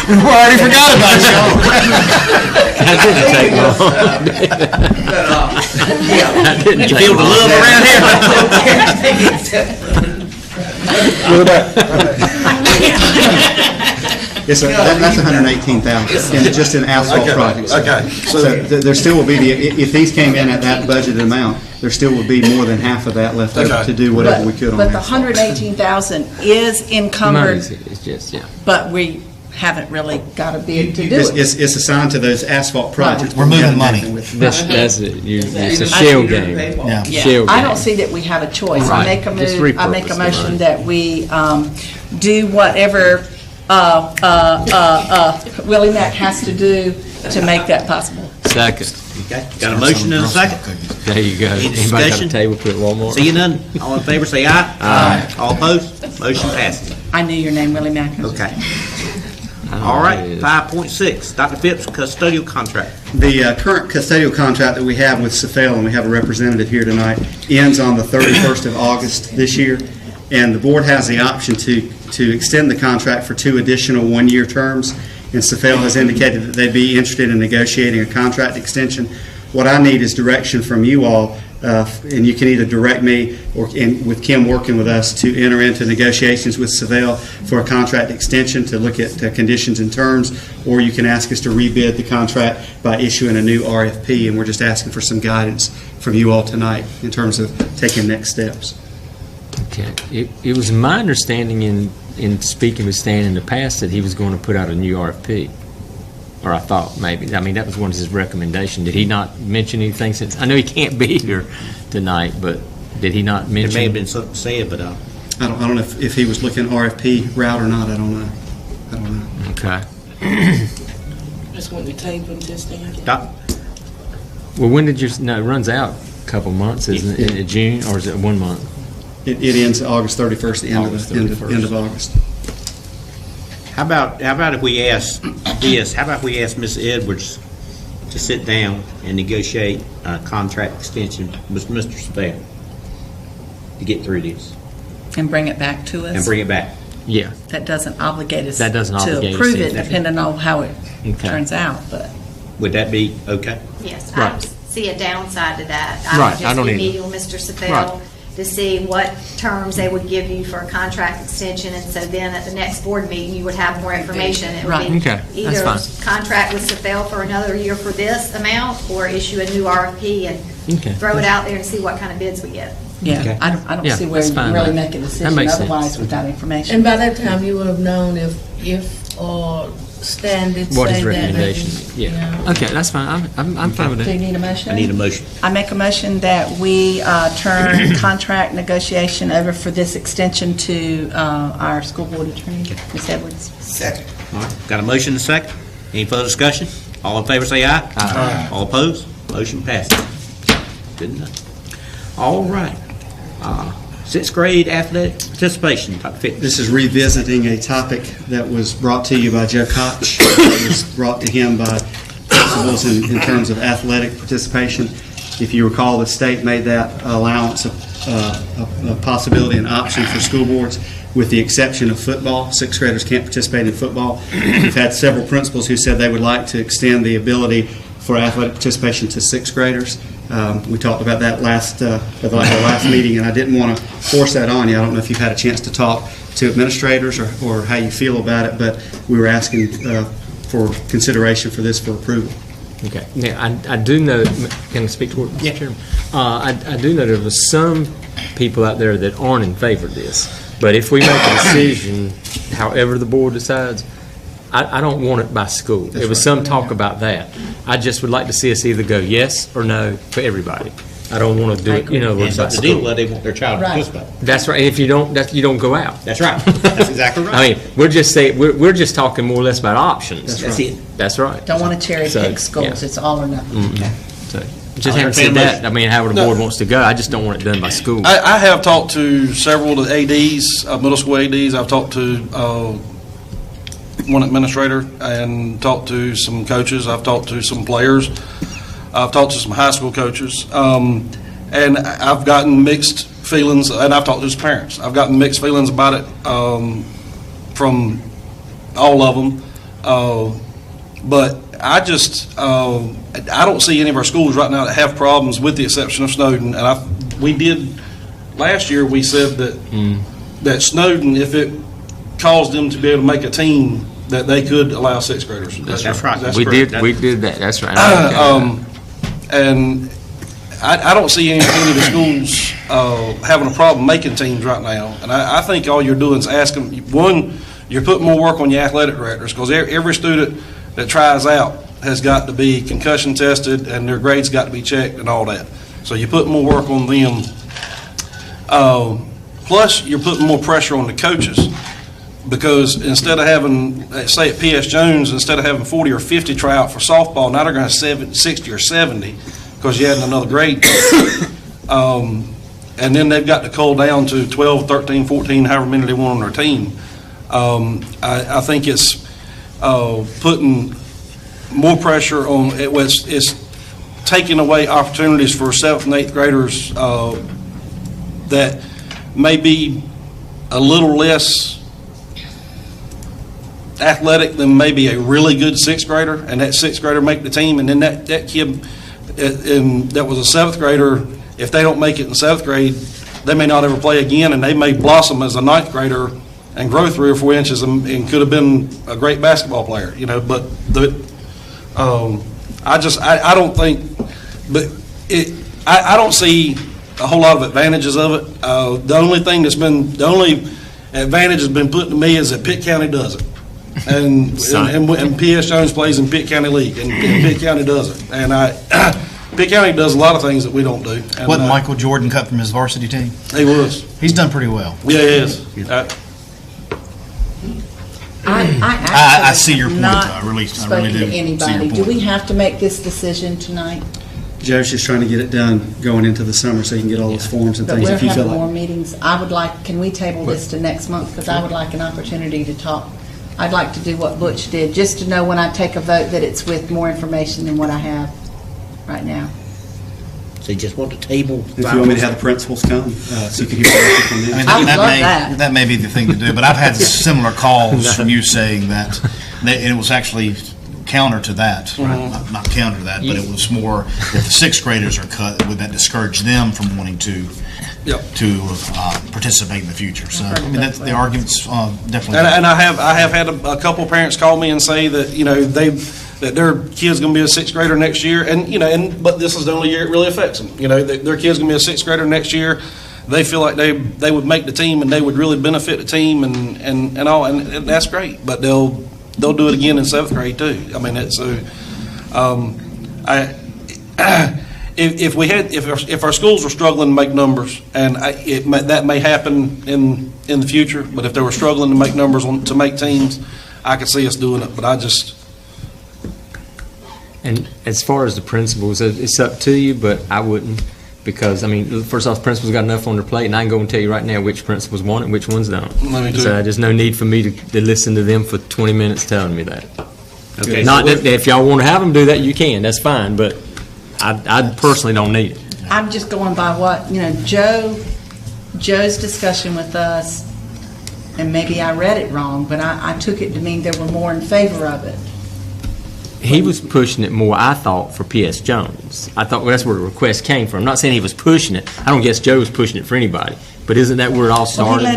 We already forgot about you. That didn't take long. That didn't You take feel the long. love around here? Yes, sir, that's 118,000, and just in asphalt projects. Okay. So there still will be, if these came in at that budgeted amount, there still would be more than half of that left over to do whatever we could on But the asphalt. 118,000 is encumbered, It's just, yeah. but we haven't really got a bid to do it. It's assigned to those asphalt projects. We're but we moving haven't money. with- It's a shell game. Yeah. Shell I don't game. see that we have a choice. I Right. make a Just move, I make repurpose a the motion money. that we do whatever Willie Mack has to do to make that possible. Second. Okay, got a motion and a second? There you go. Any Anybody got a discussion? table put at Walmart? See you none. All in favor, say aye. Aye. All opposed? Motion passes. I knew your name, Willie Mack. Okay. I don't know All what right, it is. 5.6, Dr. Phipps, custodial contract. The current custodial contract that we have with CFL, and we have a representative here tonight, ends on the 31st of August this year, and the board has the option to extend the contract for 2 additional one-year terms, and CFL has indicated that they'd be interested in negotiating a contract extension. What I need is direction from you all, and you can either direct me or with Kim working with us to enter into negotiations with CFL for a contract extension to look at conditions and terms, or you can ask us to rebid the contract by issuing a new RFP, and we're just asking for some guidance from you all tonight in terms of taking next steps. Okay. It was my understanding in speaking with Stan in the past that he was going to put out a new RFP. Or I thought maybe. I mean, that was one of his recommendations. Did he not mention anything since? I know he can't be here tonight, but did he not mention? There may have been something said, but I don't know if he was looking RFP route or not. I don't know. Okay. That's when we tabled this thing. Doc, Well, when did it runs out a couple months, isn't it? In June, or is it 1 month? It ends August 31st, the end August of 31st. end of August. how about if we ask this? How about we ask Ms. Edwards to sit down and negotiate a contract extension with Mr. Spell to get through this And bring it back to us. and bring it back? Yeah. That doesn't obligate us That doesn't obligate to us approve to it, anything. depending on how it Okay. turns out, but. Would that be okay? Yes, I Right. don't see a downside to that. Right, would I don't just be either. meeting with Mr. Right. Sefel to see what terms they would give you for a contract extension, and so then at the next board meeting, you would have more information. It would Right. be Okay, that's either fine. contract with Sefel for another year for this amount, or issue a new RFP and Okay. throw it out there and see what kind of bids we get. Yeah, Okay. I don't Yeah, see where that's you fine. can really make a That decision makes sense. otherwise without information. And by that time, you would have known if Stan did say that. What his maybe. recommendation? Yeah. Okay, that's fine. I'm fine with Do you that. need a motion? I need a motion. I make a motion that we turn contract negotiation over for this extension to our school board attorney, Ms. Edwards. Second. All right, got a motion and a second. Any further discussion? All in favor, say aye. Aye. All opposed? Motion passes. Good enough. All right. Sixth grade athletic participation, Dr. Phipps. This is revisiting a topic that was brought to you by Joe Koch. It was brought to him by principals in terms of athletic participation. If you recall, the state made that allowance a possibility, an option for school boards, with the exception of football. Sixth graders can't participate in football. We've had several principals who said they would like to extend the ability for athletic participation to sixth graders. We talked about that at the last meeting, and I didn't want to force that on you. I don't know if you've had a chance to talk to administrators or how you feel about it, but we were asking for consideration for this for approval. Okay. Now, I do know, can I speak to it, Mr. Chairman? I do know there was some people out there that aren't in favor of this. But if we make a decision, however the board decides, I don't want it by school. There was some talk about that. I just would like to see us either go yes or no for everybody. I don't want to do it, And by so to deal school. with, they want their child to Right. participate. That's right. If you don't go out. That's right. That's exactly right. I mean, we're just talking more or less about options. That's it. That's right. Don't want to cherry So, pick schools, yeah. it's all or nothing. So, just having said that, I mean, however the board wants to go, I just don't want it done by school. I have talked to several of the ADs, middle school ADs. I've talked to one administrator and talked to some coaches. I've talked to some players. I've talked to some high school coaches. And I've gotten mixed feelings, and I've talked to his parents. I've gotten mixed feelings about it from all of them. But I just, I don't see any of our schools right now that have problems, with the exception of Snowden. And we did, last year, we said that Snowden, if it caused them to be able to make a team, that they could allow sixth graders. That's right. That's We correct. did that. That's right. And I don't see any of the schools having a problem making teams right now. And I think all you're doing is asking, one, you're putting more work on your athletic directors, because every student that tries out has got to be concussion tested and their grades got to be checked and all that. So you put more work on them. Plus, you're putting more pressure on the coaches, because instead of having, say at P.S. Jones, instead of having 40 or 50 try out for softball, now they're going to have 60 or 70 because you added another grade. And then they've got to cull down to 12, 13, 14, however many they want on their team. I think it's putting more pressure on, it's taking away opportunities for 7th and 8th graders that may be a little less athletic than maybe a really good 6th grader, and that 6th grader make the team, and then that kid that was a 7th grader, if they don't make it in 7th grade, they may not ever play again, and they may blossom as a 9th grader and grow 3 or 4 inches and could have been a great basketball player, but I don't think, but I don't see a whole lot of advantages of it. The only advantage that's been put to me is that Pitt County does it. And P.S. Jones plays in Pitt County League, and Pitt County does it. And Pitt County does a lot of things that we don't do. And wasn't Michael Jordan cut from his varsity team? He was. He's done pretty well. Yeah, he is. I see your point, though. I really Spoken do to see your anybody. Do point. we have to make this decision tonight? Joe's just trying to get it done going into the summer so you can get all those forms and But things we're if you feel having more like. meetings. Can we table this to next month? Because I would like an opportunity to talk. I'd like to do what Butch did, just to know when I take a vote that it's with more information than what I have right now. So you just want to table? If you want me to have the principals come, so you can hear directly from them. I mean, I would love that may be the thing to do, but I've had similar calls from you saying that, and it was actually counter to that, right? Not counter to that, but it was more if the 6th graders are cut, would that discourage them from wanting to participate in the future? So I mean, that's the arguments definitely. And I have had a couple parents call me and say that that their kid's going to be a 6th grader next year, but this is the only year it really affects them. Their kid's going to be a 6th grader next year. They feel like they would make the team and they would really benefit the team and all, and that's great. But they'll do it again in 7th grade too. I mean, if our schools were struggling to make numbers, and that may happen in the future, but if they were struggling to make numbers to make teams, I could see us doing it. But I just. And as far as the principals, it's up to you, but I wouldn't, because, I mean, first off, the principals got enough on their plate, and I can go and tell you right now which principals want it and which ones don't. So there's no need for me to listen to them for 20 minutes telling me that. Okay. Not that if y'all want to have them do that, you can. That's fine, but I personally don't need it. I'm just going by what, Joe's discussion with us, and maybe I read it wrong, but I took it to mean there were more in favor of it. He was pushing it more, I thought, for P.S. Jones. I thought that's where the request came from. I'm not saying he was pushing it. I don't guess Joe was pushing it for anybody. But isn't that where it all started? I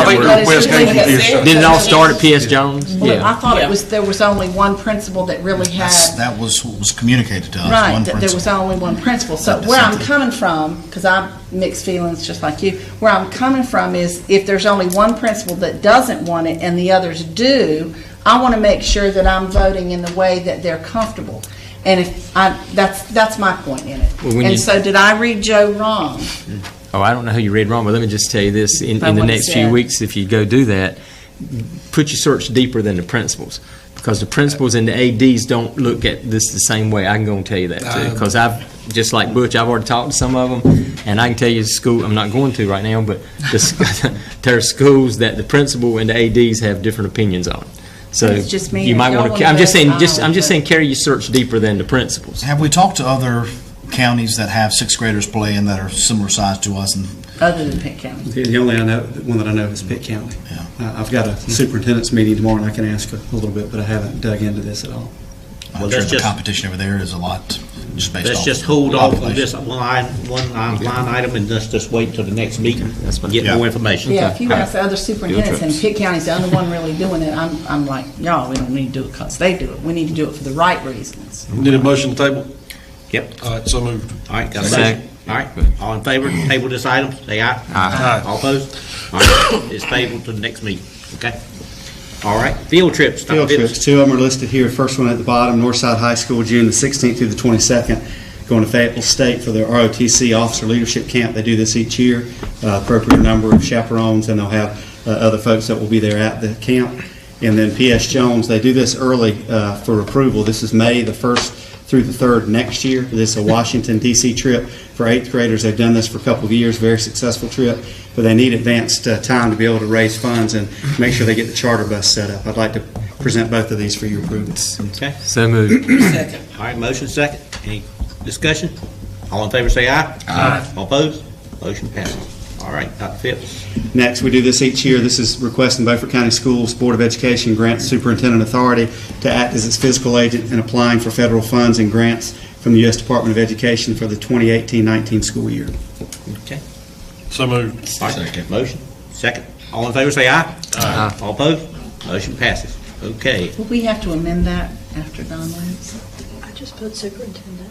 think the request came from P.S. Jones. Did it all start at P.S. Jones? Well, I thought there was only one principal that really had. That was what was communicated to us. Right, that there was only one principal. So where I'm coming from, because I'm mixed feelings just like you, where I'm coming from is if there's only one principal that doesn't want it and the others do, I want to make sure that I'm voting in the way that they're comfortable. And that's my point in it. Well, so did I read Joe wrong? Oh, I don't know who you read wrong, but let me just tell you this. In the next few weeks, if you go do that, put your search deeper than the principals. Because the principals and the ADs don't look at this the same way. I can go and tell you that, too. Because just like Butch, I've already talked to some of them, and I can tell you I'm not going to right now, but there are schools that the principal and the ADs have different opinions on. So It's just me you and might y'all want wanna to, I'm just do it, saying, I'll I'm just do it. saying carry your search deeper than the principals. Have we talked to other counties that have sixth graders playing that are similar size to us? And Other than Pitt County. The only one that I know is Pitt County. I've got a superintendent's meeting tomorrow, and I can ask a little bit, but I haven't dug into this at all. I'm sure the competition over there is a lot just based Let's off just hold off on population. this one line item and let's just wait until the next meeting, get more information. Yeah, if you ask the other superintendents, and trips. Pitt County's the only one really doing it, I'm like, y'all, we don't need to do it because they do it. We need to do it for the right reasons. Need a motion to table? Yep. All right, so moved. All right, got a Second. motion? All right, all in favor, to table this item, say aye. Aye. All opposed? All right, it's tabled to the next meeting, okay? All right, field trips. Dr. Field Phillips. trips, two of them are listed here. First one at the bottom, Northside High School, June the 16th through the 22nd, going to Fayetteville State for their ROTC Officer Leadership Camp. They do this each year, appropriate number of chaperones, and they'll have other folks that will be there at the camp. And then P.S. Jones, they do this early for approval. This is May the 1st through the 3rd next year. This is a Washington, D.C. trip for 8th graders. They've done this for a couple of years, very successful trip, but they need advanced time to be able to raise funds and make sure they get the charter bus set up. I'd like to present both of these for your approval. Okay. So moved. Second. All right, motion second. Any discussion? All in favor, say aye. Aye. All opposed? Motion passes. All right, Dr. Phipps. Next, we do this each year. This is requesting Beaufort County Schools Board of Education grants Superintendent Authority to act as its fiscal agent in applying for federal funds and grants from the U.S. Department of Education for the 2018-19 school year. Okay. So moved. All right, motion second. All in favor, say aye. Aye. All opposed? Motion passes. Okay. Will we have to amend that after Don leaves? I just put superintendent.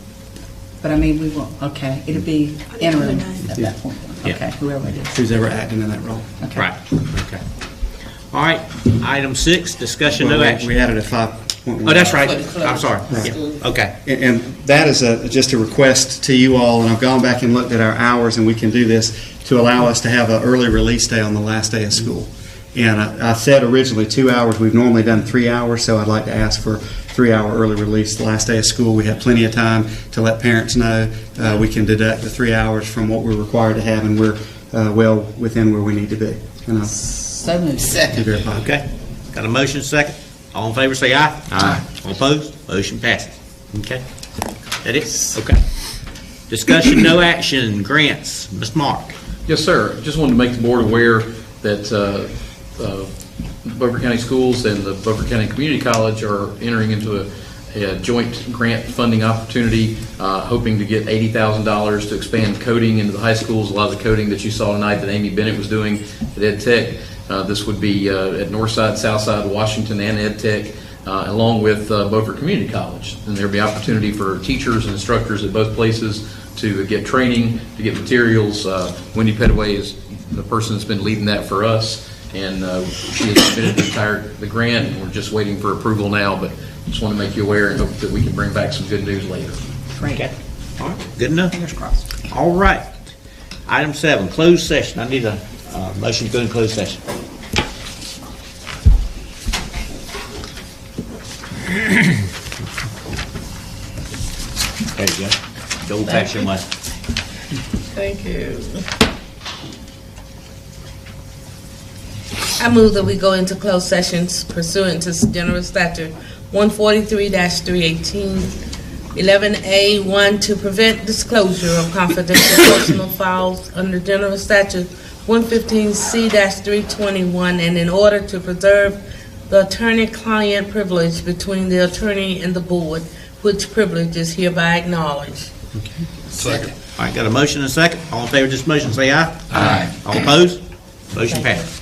But I mean, we will, okay, it'll be interim at that point. Yeah. Okay, whoever it is. Who's ever acting in that role. Okay. Right. Okay. All right, item 6, discussion, no action. We added a 5.1. Oh, that's right. For the close. I'm sorry. Right. Yeah. Okay. And that is just a request to you all, and I've gone back and looked at our hours, and we can do this to allow us to have an early release day on the last day of school. And I said originally 2 hours. We've normally done 3 hours, so I'd like to ask for 3-hour early release the last day of school. We have plenty of time to let parents know. We can deduct the 3 hours from what we're required to have, and we're well within where we need to be. And I'll So moved. be Second. very positive. Okay. Got a motion second. All in favor, say aye. Aye. All opposed? Motion passes. Okay. That it? Okay. Discussion, no action, grants. Mr. Mark. Yes, sir. Just wanted to make the board aware that Beaufort County Schools and the Beaufort County Community College are entering into a joint grant funding opportunity, hoping to get $80,000 to expand coding into the high schools. A lot of the coding that you saw tonight that Amy Bennett was doing at Ed Tech, this would be at Northside, Southside, Washington, and Ed Tech, along with Beaufort Community College. And there'll be opportunity for teachers and instructors at both places to get training, to get materials. Wendy Petaway is the person that's been leading that for us, and she has submitted the grant, and we're just waiting for approval now, but just want to make you aware and hope that we can bring back some good news later. Great. Okay. All right. Good enough. Fingers crossed. All right. Item 7, closed session. I need a motion to go in closed session. There you go. The old-fashioned way. Thank you. I move that we go into closed sessions pursuant to General Statute 143-318, 11A1, to prevent disclosure of confidential personal files under General Statute 115C-321, and in order to preserve the attorney-client privilege between the attorney and the board, which privilege is hereby acknowledged. Second. All right, got a motion and a second. All in favor of this motion, say aye. Aye. All opposed? Motion passed.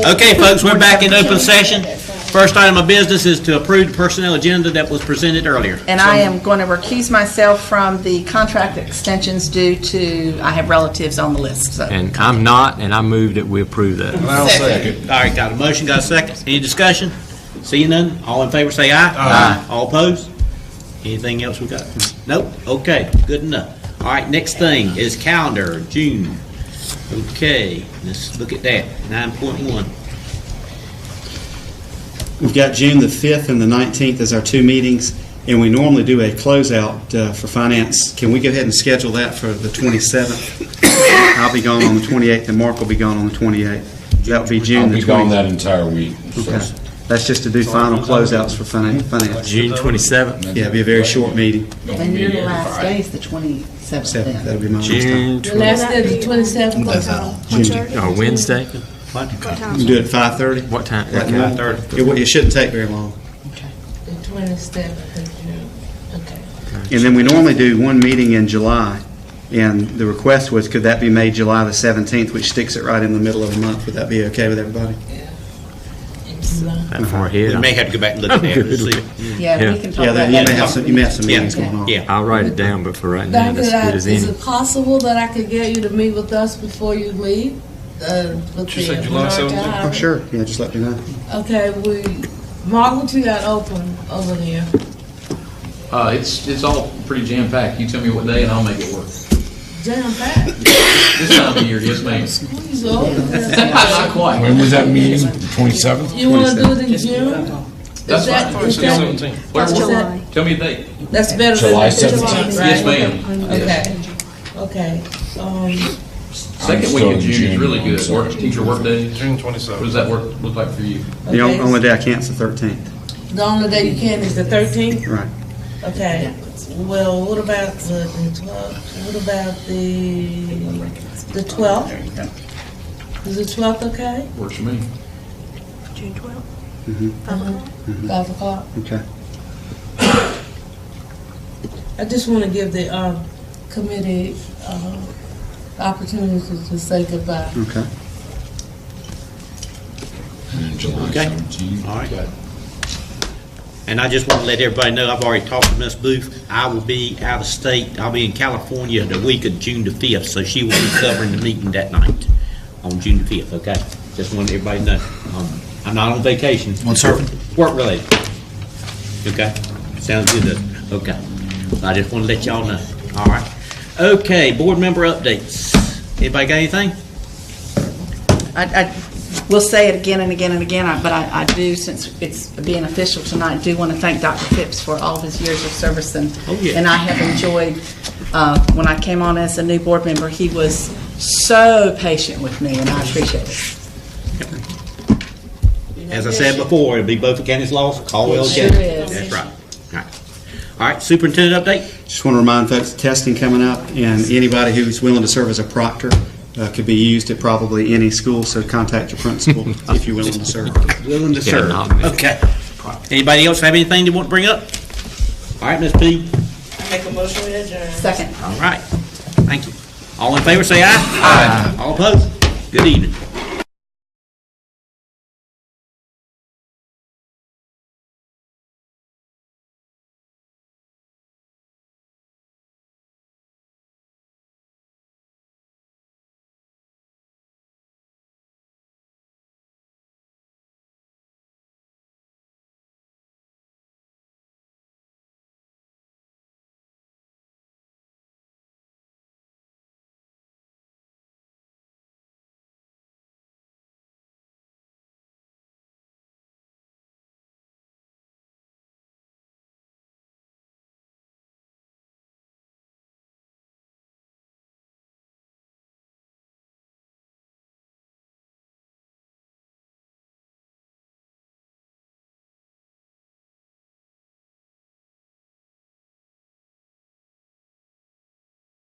Okay, folks, we're back in open session. First item of business is to approve the personnel agenda that was presented earlier. And I am going to recuse myself from the contract extensions due to, I have relatives on the list, so. And I'm not, and I move that we approve that. I'll second. All right, got a motion, got a second. Any discussion? Seeing none, all in favor say aye. Aye. All opposed? Anything else we got? Nope. Okay, good enough. All right, next thing is calendar, June. Okay, let's look at that, 9.1. We've got June the 5th and the 19th as our 2 meetings, and we normally do a closeout for finance. Can we go ahead and schedule that for the 27th? I'll be gone on the 28th, and Mark will be gone on the 28th. That would be June the 20th. I'll be gone that entire week. Okay. That's just to do final closeouts for finance. June 27th? Yeah, it'll be a very short meeting. And your last day is the 27th then. That'll be my last June time. The last day is the 27th. Or Wednesday? You do it at 5:30? What time? Like normal? 5:30. It shouldn't take very long. The 27th of June. Okay. And then we normally do 1 meeting in July, and the request was, could that be made July the 17th, which sticks it right in the middle of the month? Would that be okay with everybody? That far ahead. We may have to go back and look at that to see. Yeah, we can talk Yeah, about then that. you may have some meetings going on. Yeah. I'll write it down, but for right now, that's good as Is any. it possible that I could get you to meet with us before you leave? With You said the July Monarch 17th? Highway? Oh, sure. Yeah, just let me know. Okay, Mark, what you got open over there? It's all pretty jam-packed. You tell me what day and I'll make it work. Jam packed. This time of year, yes, ma'am. Squeeze over. Not quite. When was that meeting? 27th? You want to do it in June? That's fine. Is that- 17th. Whatever. July. Tell me a date. That's better than. July July, 17th. right? Yes, ma'am. Okay, okay. Second I'm week still of in June is June, really I'm good. sorry. Teacher work day. June What 27th. does that look like for you? The Okay. only day I can't is the 13th. The only day you can is the 13th? Right. Okay, well, what about the 12th? What about the 12th? Is the 12th okay? Works for me. June 12th? Mm-hmm. 5 o'clock. Okay. I just want to give the committee opportunity to say goodbye. Okay. And July Okay. 17th. All right. And I just want to let everybody know, I've already talked to Ms. Booth. I will be out of state. I'll be in California the week of June the 5th, so she will be covering the meeting that night on June the 5th, okay? Just want everybody to know. I'm not on vacation. On surfing? Work related. Okay? Sounds good, doesn't it? Okay. I just want to let y'all know. All right. Okay, board member updates. Anybody got anything? I will say it again and again and again, but I do, since it's being official tonight, do want to thank Dr. Phipps for all of his years of service. And I have enjoyed, when I came on as a new board member, he was so patient with me, and I appreciate it. As I said before, it'll be Beaufort County's loss, Caldwell It sure County. is. That's right. All right, superintendent update? Just want to remind folks, testing coming up, and anybody who's willing to serve as a proctor could be used at probably any school, so contact your principal if you're willing to serve. Willing to Yeah, serve. not me. Okay. Anybody else have anything they want to bring up? All right, Ms. P. I make a motion to adjourn. Second. All right. Thank you. All in favor, say aye. Aye. All opposed? Good evening.